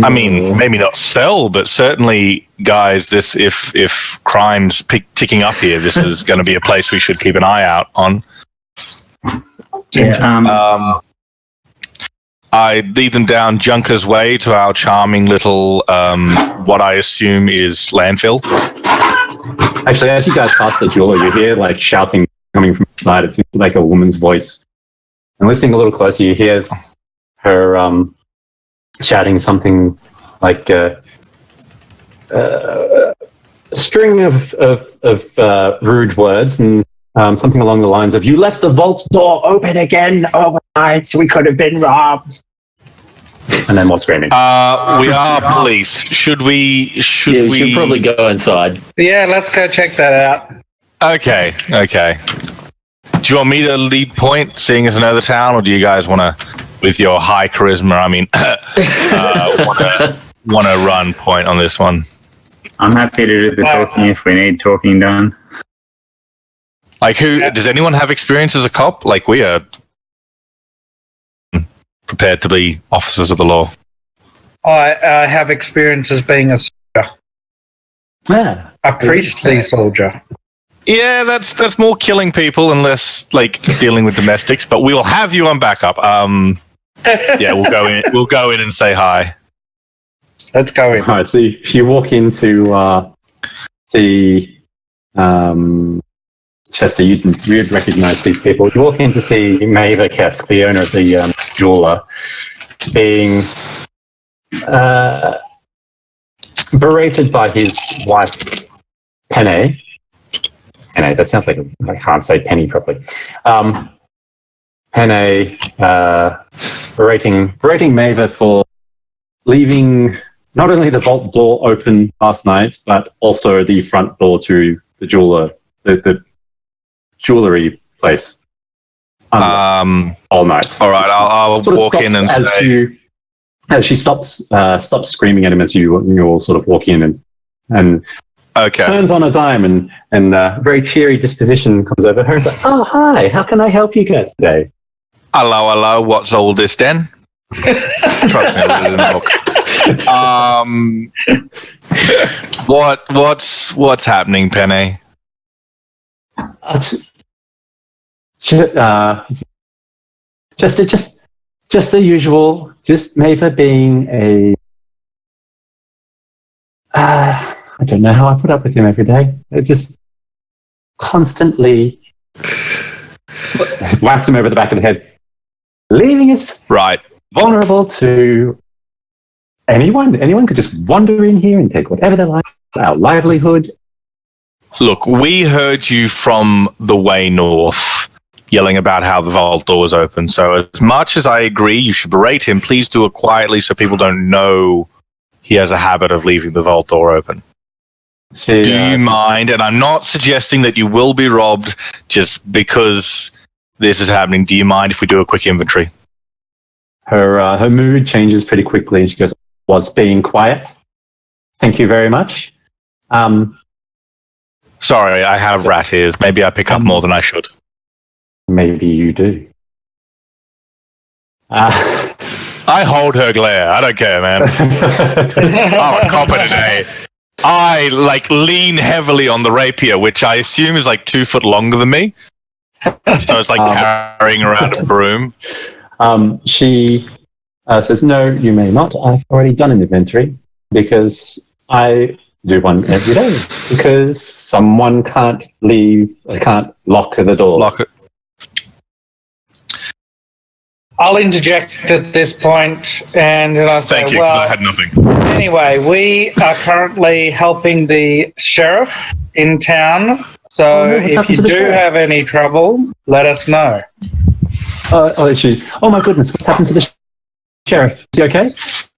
I mean, maybe not sell, but certainly, guys, this if crime's ticking up here, this is going to be a place we should keep an eye out on. Yeah. I lead them down Junker's Way to our charming little, what I assume is landfill. Actually, as you guys pass the jeweler, you hear like shouting coming from inside. It seems like a woman's voice. And listening a little closer, you hear her shouting something like a string of rude words and something along the lines of, "You left the vault door open again overnight, so we could have been robbed." And then more screaming. We are police. Should we should probably go inside. Yeah, let's go check that out. Okay. Do you want me to lead point, seeing as another town, or do you guys want to, with your high charisma, want to run point on this one? I'm happy to do the talking if we need talking done. Like, does anyone have experience as a cop? Like, we are prepared to be officers of the law. I have experience as being a soldier. Yeah. A priestly soldier. Yeah, that's more killing people and less like dealing with domestics. But we'll have you on backup. Yeah, we'll go in. We'll go in and say hi. Let's go in. All right, so you walk into see Chester. You'd recognize these people. You walk in to see Maeva Kesk, the owner of the jeweler, being berated by his wife, Penne. Penne, that sounds like I can't say penny properly. Penne berating Maeva for leaving not only the vault door open last night, but also the front door to the jeweler, the jewellery place. All night. All right, I'll walk in and say... As she stops screaming at him as you all sort of walk in and turns on a dime and very cheery disposition comes over her. It's like, oh, hi, how can I help you guys today? Hello, what's all this then? Trust me, what's happening, Penny? Just the usual. Just Maeva being a... I don't know how I put up with him every day. It just constantly whacks him over the back of the head, leaving us vulnerable to anyone. Anyone could just wander in here and take whatever they like. Our livelihood. Look, we heard you from the way north yelling about how the vault door was open. So as much as I agree you should berate him, please do it quietly so people don't know he has a habit of leaving the vault door open. Do you mind? And I'm not suggesting that you will be robbed just because this is happening. Do you mind if we do a quick inventory? Her mood changes pretty quickly and she goes, was being quiet. Thank you very much. Sorry, I have rat ears. Maybe I pick up more than I should. Maybe you do. I hold her glare. I don't care, man. I'm a copper today. I lean heavily on the rapier, which I assume is 2 foot longer than me. So it's carrying around a broom. She says, no, you may not. I've already done an inventory because I do one every day because someone can't lock the door. Lock it. I'll interject at this point and I'll say, thank you, because I had nothing. Anyway, we are currently helping the sheriff in town, so if you do have any trouble, let us know. Oh my goodness, what's happened to the sheriff? Is he okay? He's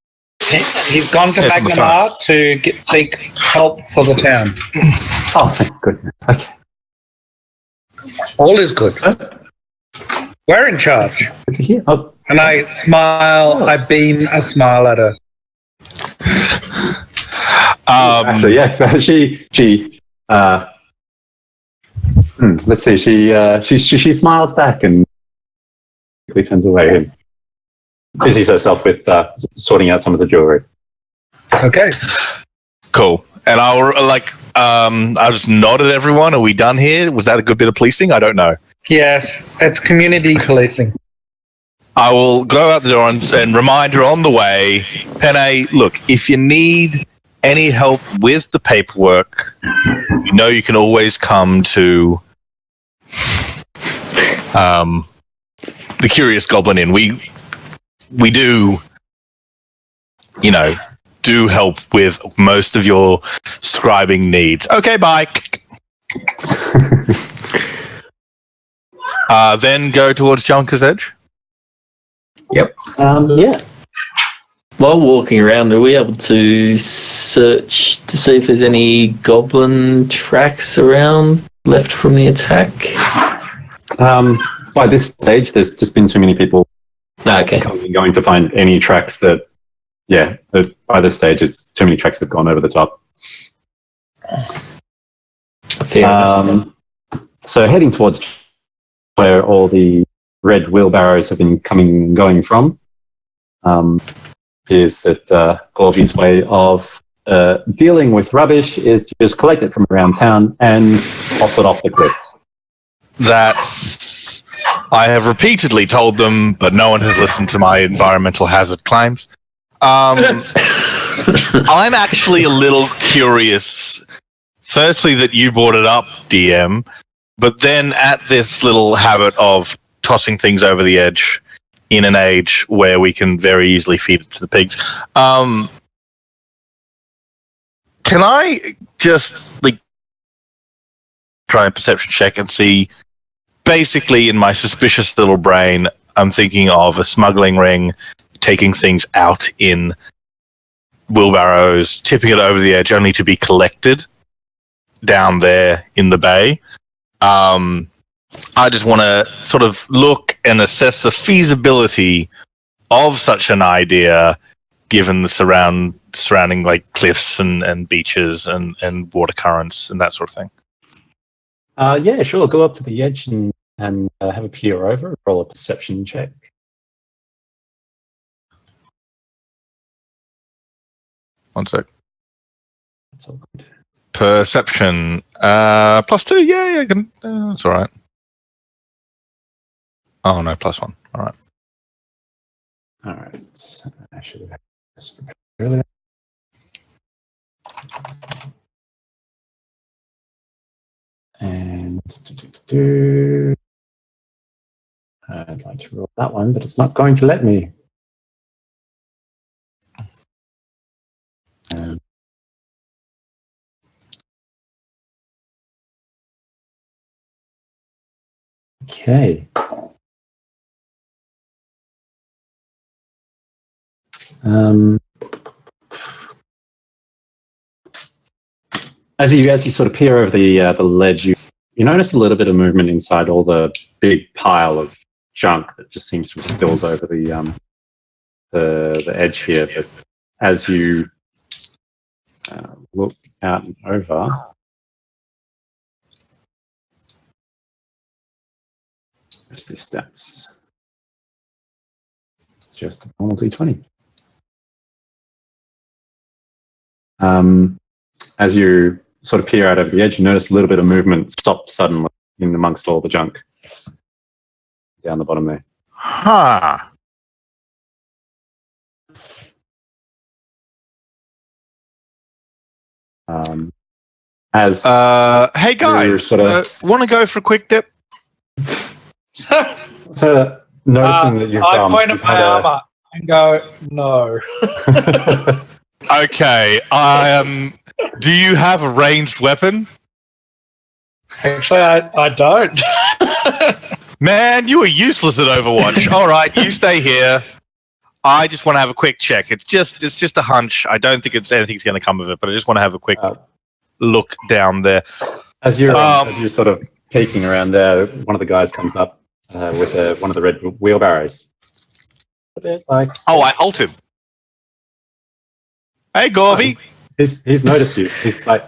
gone to Magnamar to seek help for the town. Oh, thank goodness. Okay. All is good. We're in charge. Oh. And I smile, I beam a smile at her. Actually, yes. Let's see. She smiles back and quickly turns away and busies herself with sorting out some of the jewelry. Okay. Cool. And I'll just nod at everyone. Are we done here? Was that a good bit of policing? I don't know. Yes, it's community policing. I will go out the door and remind her on the way, Penne, look, if you need any help with the paperwork, you know you can always come to the Curious Goblin Inn. We do, do help with most of your scribing needs. Okay, bye. Then go towards Junker's Edge. Yep. Yeah. While walking around, are we able to search to see if there's any goblin tracks around left from the attack? By this stage, there's just been too many people going to find any tracks that by this stage, it's too many tracks have gone over the top. Fair enough. So heading towards where all the red wheelbarrows have been coming and going from, is that Gorvy's way of dealing with rubbish is to just collect it from around town and toss it off the cliffs. That's. I have repeatedly told them, but no one has listened to my environmental hazard claims. I'm actually a little curious. Firstly, that you brought it up, DM, but then at this little habit of tossing things over the edge in an age where we can very easily feed it to the pigs. Can I just try a perception check and see? Basically, in my suspicious little brain, I'm thinking of a smuggling ring, taking things out in wheelbarrows, tipping it over the edge, only to be collected down there in the bay. I just want to sort of look and assess the feasibility of such an idea, given the surrounding cliffs and beaches and water currents and that sort of thing. Yeah, sure. Go up to the edge and have a peer over. Roll a perception check. One sec. That's all good. Perception. +2. Yeah, I can. That's all right. Oh no, +1. All right. All right. I should have had this earlier. And I'd like to roll that one, but it's not going to let me. Okay. As you sort of peer over the ledge, you notice a little bit of movement inside all the big pile of junk that just seems to have spilled over the edge here. But as you look out and over, where's the stats? Just a normal D20. As you sort of peer out over the edge, you notice a little bit of movement stop suddenly in amongst all the junk down the bottom there. Huh. Hey guys, want to go for a quick dip? So noticing that you've I point at my armor and go, no. Okay, do you have a ranged weapon? Actually, I don't. Man, you are useless at Overwatch. All right, you stay here. I just want to have a quick check. It's just a hunch. I don't think anything's going to come of it, but I just want to have a quick look down there. As you're sort of peeking around there, one of the guys comes up with one of the red wheelbarrows. A bit like. Oh, I halt him. Hey, Gorvy. He's noticed you. He's like,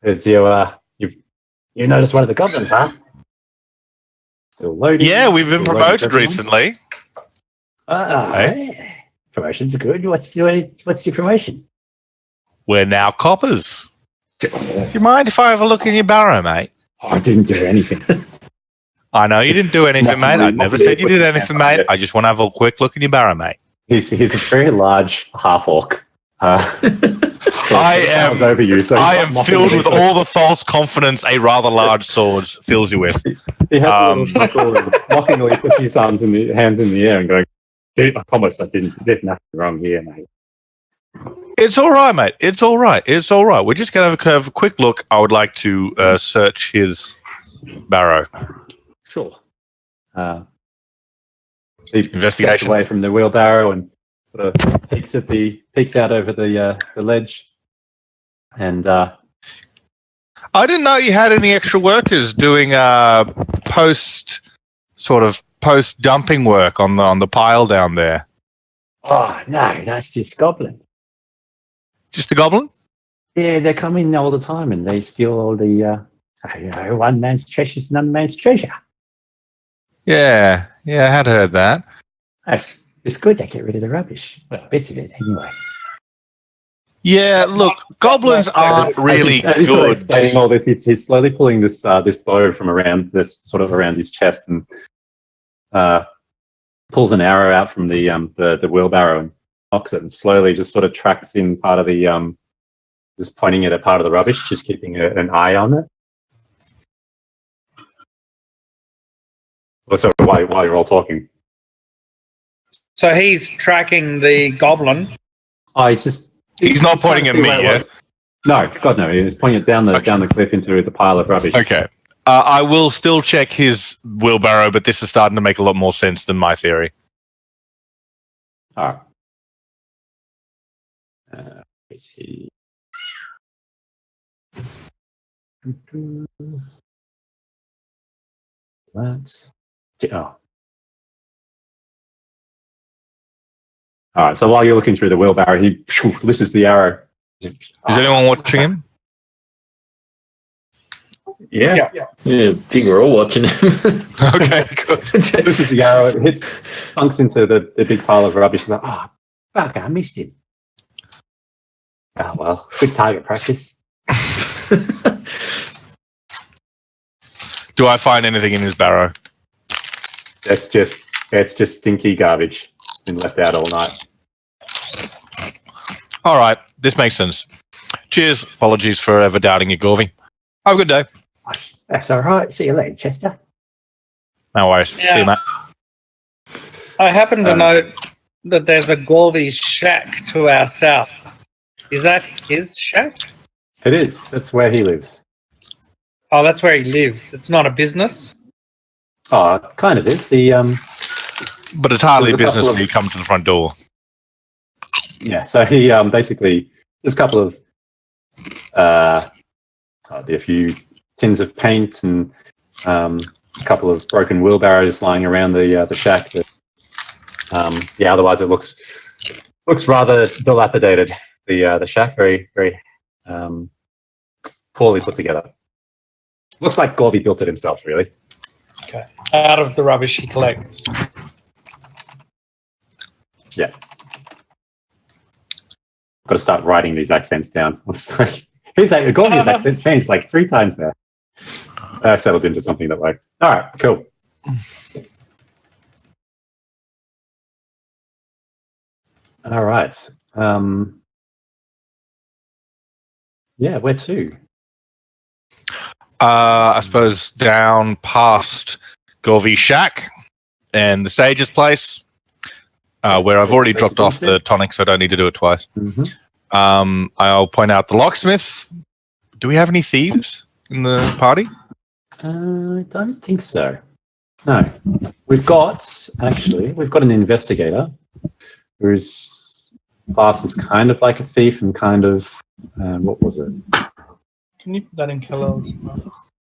did you noticed one of the goblins, huh? Still loading. Yeah, we've been promoted recently. Hey. Promotions are good. What's your promotion? We're now coppers. Do you mind if I have a look in your barrow, mate? I didn't do anything. I know you didn't do anything, mate. I never said you did anything, mate. I just want to have a quick look in your barrow, mate. He's a very large half-orc. I am filled with all the false confidence a rather large sword fills you with. He has a little knuckle and mockingly puts his hands in the air and going, dude, I promise I didn't. There's nothing wrong here, mate. It's all right, mate. It's all right. It's all right. We're just going to have a quick look. I would like to search his barrow. Sure. He Investigation. steps away from the wheelbarrow and sort of peeks out over the ledge. And I didn't know you had any extra workers doing post dumping work on the pile down there. Oh no, that's just goblins. Just the goblin? Yeah, they come in all the time and they steal all the one man's treasure is another man's treasure. Yeah, I had heard that. It's good they get rid of the rubbish. Well, bits of it anyway. Yeah, look, goblins aren't really as he's sort of good. explaining all this, he's slowly pulling this this bow from around around his chest and pulls an arrow out from the wheelbarrow and cocks it and slowly just sort of tracks in part of the just pointing it at part of the rubbish, just keeping an eye on it. Also, while you're all talking. So he's tracking the goblin. Oh, He's not pointing at me, yeah? No, God no. He's pointing it down the cliff into the pile of rubbish. Okay. I will still check his wheelbarrow, but this is starting to make a lot more sense than my theory. All right. Is he? That's. Oh. All right. So while you're looking through the wheelbarrow, he lifts the arrow. Is anyone watching him? Yeah. Yeah, I think we're all watching him. Okay, good. This is the arrow. It funks into the big pile of rubbish. He's like, oh, fuck, I missed him. Oh, well, good target practice. Do I find anything in his barrow? That's just stinky garbage. It's been left out all night. All right, this makes sense. Cheers. Apologies for ever doubting you, Gorvy. Have a good day. That's all right. See you later, Chester. No worries. Yeah. See you, Matt. I happen to note that there's a Gorvy shack to our south. Is that his shack? It is. That's where he lives. Oh, that's where he lives. It's not a business? Oh, it kind of is. But it's hardly There's a business couple when you come to the front door. Yeah, so he basically there's a couple of a few tins of paint and a couple of broken wheelbarrows lying around the shack. That, otherwise it looks rather dilapidated. The shack very poorly put together. Looks like Gorby built it himself, really. Okay. Out of the rubbish he collects. Yeah. Got to start writing these accents down. Gorby's accent changed like 3 times there. Settled into something that worked. All right, cool. All right. Where to? I suppose down past Gorvy's shack and the Sage's place, where I've already dropped off the tonic, so I don't need to do it twice. Mm-hmm. I'll point out the locksmith. Do we have any thieves in the party? I don't think so. No. We've got an investigator who is classed as kind of like a thief and kind of, what was it? Can you put that in kilos?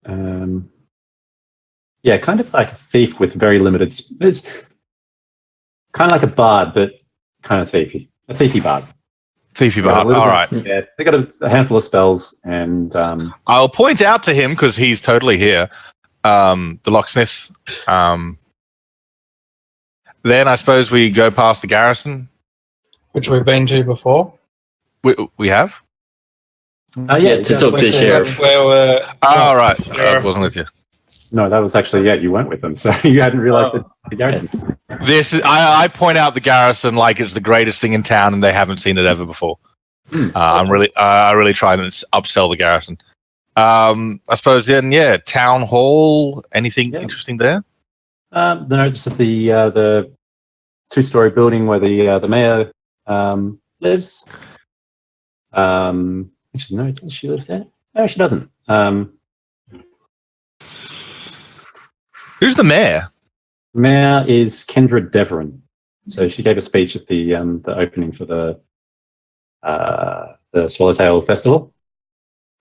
Kind of like a thief with very limited. It's kind of like a bard, but kind of thiefy. A thiefy bard. Thiefy bard. All right. Yeah, they got a handful of spells, and I'll point out to him because he's totally here. The locksmith. Then I suppose we go past the garrison, Which we've been to before. We have. To talk to the sheriff. Where Oh, right. I wasn't with you. No, that was actually you went with them, so you hadn't realised the garrison. This is. I point out the garrison like it's the greatest thing in town, and they haven't seen it ever before. I really try and upsell the garrison. I suppose then, town hall. Anything interesting there? No, just the 2-story building where the mayor lives. Actually, no, does she live there? No, she doesn't. Who's the mayor? Mayor is Kendra Deverin. So she gave a speech at the opening for the Swallowtail Festival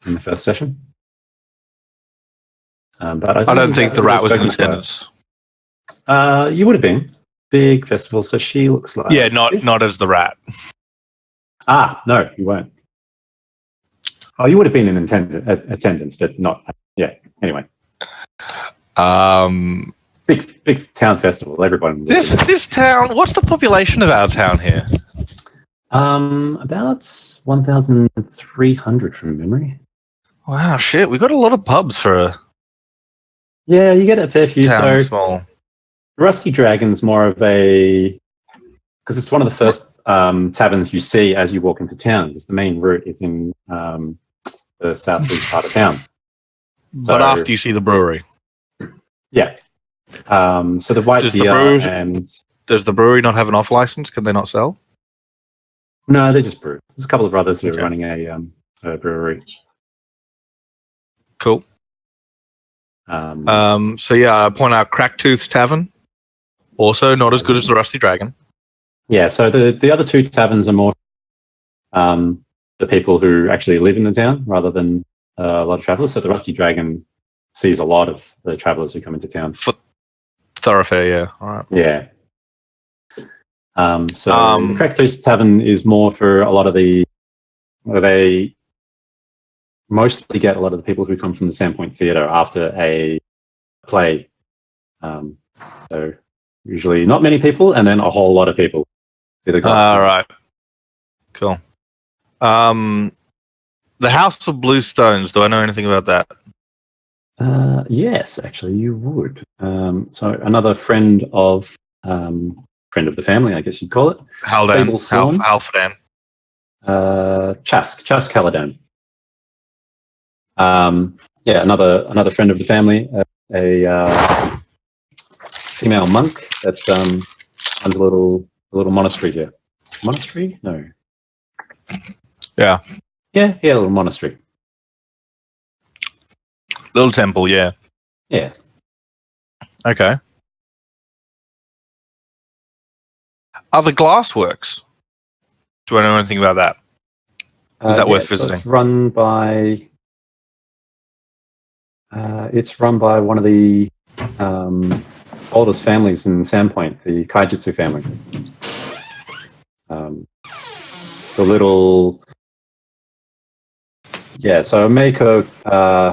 in the first session. But I don't think the rat was in attendance. You would have been. Big festival, so she looks like... Yeah, not as the rat. No, you weren't. Oh, you would have been in attendance, but not... Yeah, anyway. Big town festival. Everybody. This town. What's the population of our town here? About 1,300 from memory. Wow, shit. We got a lot of pubs for a Yeah, you get a fair few. town So this small. Rusty Dragon's more of a, because it's one of the first taverns you see as you walk into town. Because the main route is in the southeast part of town. But after you see the brewery. Yeah. So the White Deer and... Does the brewery not have an off license? Can they not sell? No, they just brew. There's a couple of brothers who are running a brewery. Cool. So yeah, I point out Cracktooth's Tavern. Also not as good as the Rusty Dragon. Yeah, so the other two taverns are more the people who actually live in the town rather than a lot of travelers. So the Rusty Dragon sees a lot of the travelers who come into town. Thoroughfare, yeah. All right. Yeah. So the Cracktooth's Tavern is more for a lot of they mostly get a lot of the people who come from the Sandpoint Theatre after a play. So usually not many people, and then a whole lot of people. All right. Cool. The House of Blue Stones. Do I know anything about that? Yes, actually, you would. So another friend of the family, I guess you'd call it. Haldan. Halfdan. Chask Caladan. Yeah, another friend of the family, a female monk that runs a little monastery here. Monastery? No. Yeah. Yeah, a little monastery. Little temple, yeah. Yeah. Okay. Are the glassworks? Do I know anything about that? Is that worth visiting? So it's run by one of the oldest families in Sandpoint, the Kaijutsu family. The little... Yeah, so Meiko,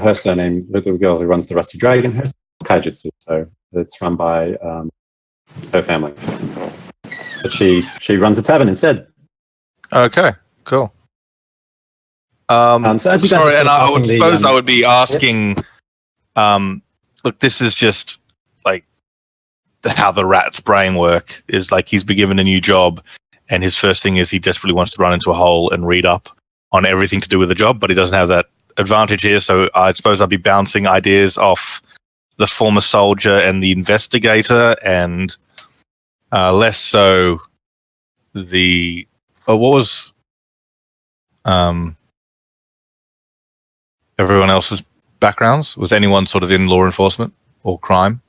her surname, the little girl who runs the Rusty Dragon, her Kaijutsu, so it's run by her family. But she runs a tavern instead. Okay, cool. So as you guys sorry, and I would suppose I would be asking, look, this is just like how the rat's brain work is. Like he's been given a new job, and his first thing is he desperately wants to run into a hole and read up on everything to do with the job, but he doesn't have that advantage here. So I suppose I'd be bouncing ideas off the former soldier and the investigator, and less so the what was everyone else's backgrounds? Was anyone sort of in law enforcement or crime?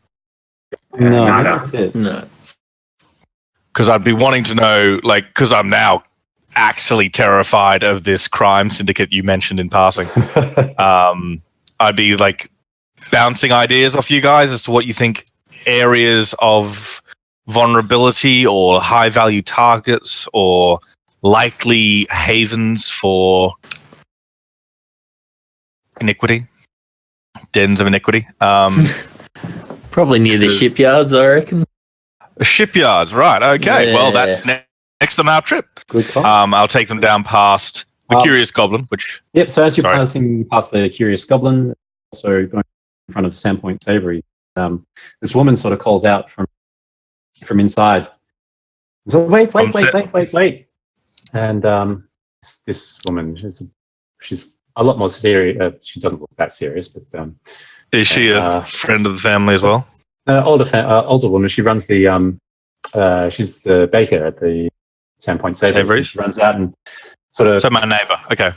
No, that's it. No. Because I'd be wanting to know, like, because I'm now actually terrified of this crime syndicate you mentioned in passing. I'd be like bouncing ideas off you guys as to what you think areas of vulnerability or high value targets or likely havens for iniquity, dens of iniquity. Probably near the shipyards, I reckon. Shipyards, right? Okay, Yeah. well that's next on our trip. Good call. I'll take them down past the Curious Goblin, which... Yep, so as you're passing past the Curious Goblin, also going in front of Sandpoint Savory, this woman sort of calls out from inside. So wait. And this woman, she's a lot more serious. She doesn't look that serious, but... is she a friend of the family as well? Older woman. She runs the... she's the baker at the Sandpoint Savory. She runs out and sort of... So my neighbour, okay.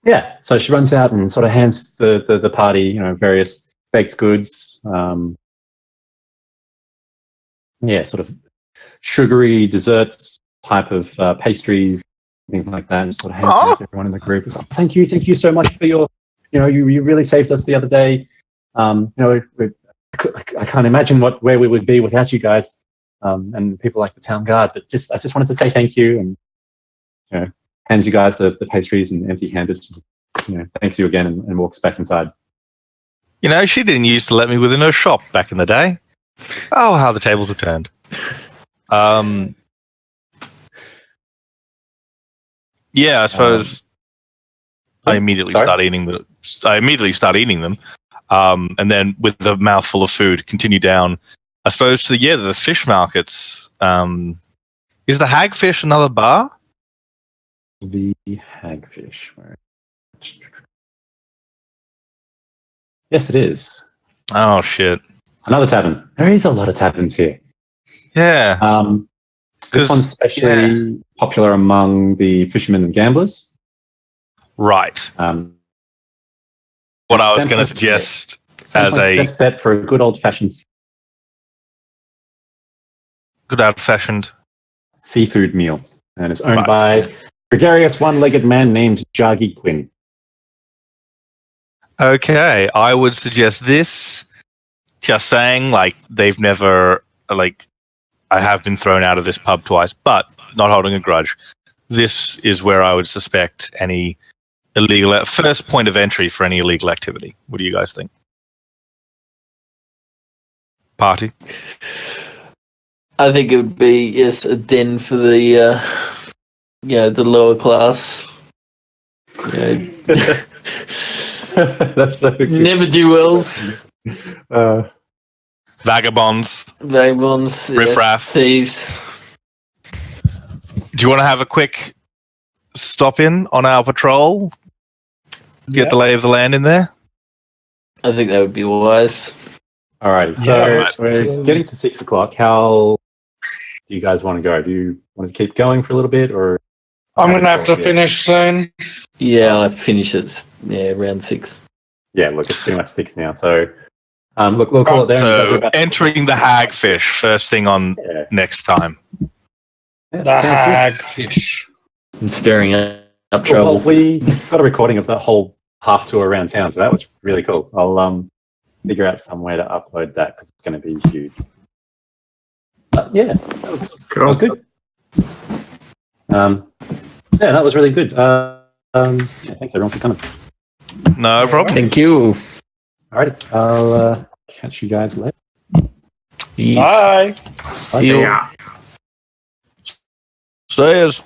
Yeah, so she runs out and sort of hands the party, various baked goods, sort of sugary desserts type of pastries, things like that, and just sort of hands to everyone in the group. It's like, thank you so much for your, you really saved us the other day. I can't imagine where we would be without you guys, and people like the town guard. But I just wanted to say thank you, and hands you guys the pastries and empty-handed. Thanks you again, and walks back inside. She didn't used to let me within her shop back in the day. Oh, how the tables have turned. Yeah, I suppose I immediately sorry? start eating them. And then with a mouthful of food, continue down. I suppose to the fish markets. Is the hagfish another bar? The hagfish. Yes, it is. Oh shit! Another tavern. There is a lot of taverns here. Yeah. This one's especially popular among the fishermen and gamblers. Right. What I was going to suggest as a best bet for a good old-fashioned seafood meal, and it's owned by a gregarious one-legged man named Jagi Quinn. Okay, I would suggest this. Just saying, like, they've never, like, I have been thrown out of this pub twice, but not holding a grudge. This is where I would suspect any illegal, first point of entry for any illegal activity. What do you guys think? Party? I think it would be, a den for the, the lower class. That's so cute. Never do wells. Vagabonds. Riffraff. Thieves. Do you want to have a quick stop in on our patrol? Get the lay of the land in there? I think that would be wise. Alrighty, so we're getting to 6 o'clock. How do you guys want to go? Do you want to keep going for a little bit, or? I'm going to have to finish soon. Yeah, I finish it. Around 6. Yeah, look, it's pretty much 6 now. So, look, we'll call it there. So, entering the hagfish, first thing on next time. Yeah, The hagfish. I'm stirring up trouble. Well, we got a recording of the whole half tour around town, so that was really cool. I'll figure out some way to upload that because it's going to be huge. But yeah, that was good. Yeah, that was really good. Thanks everyone for coming. No problem. Thank you. Alright, I'll catch you guys later. Bye. See you. Stairs.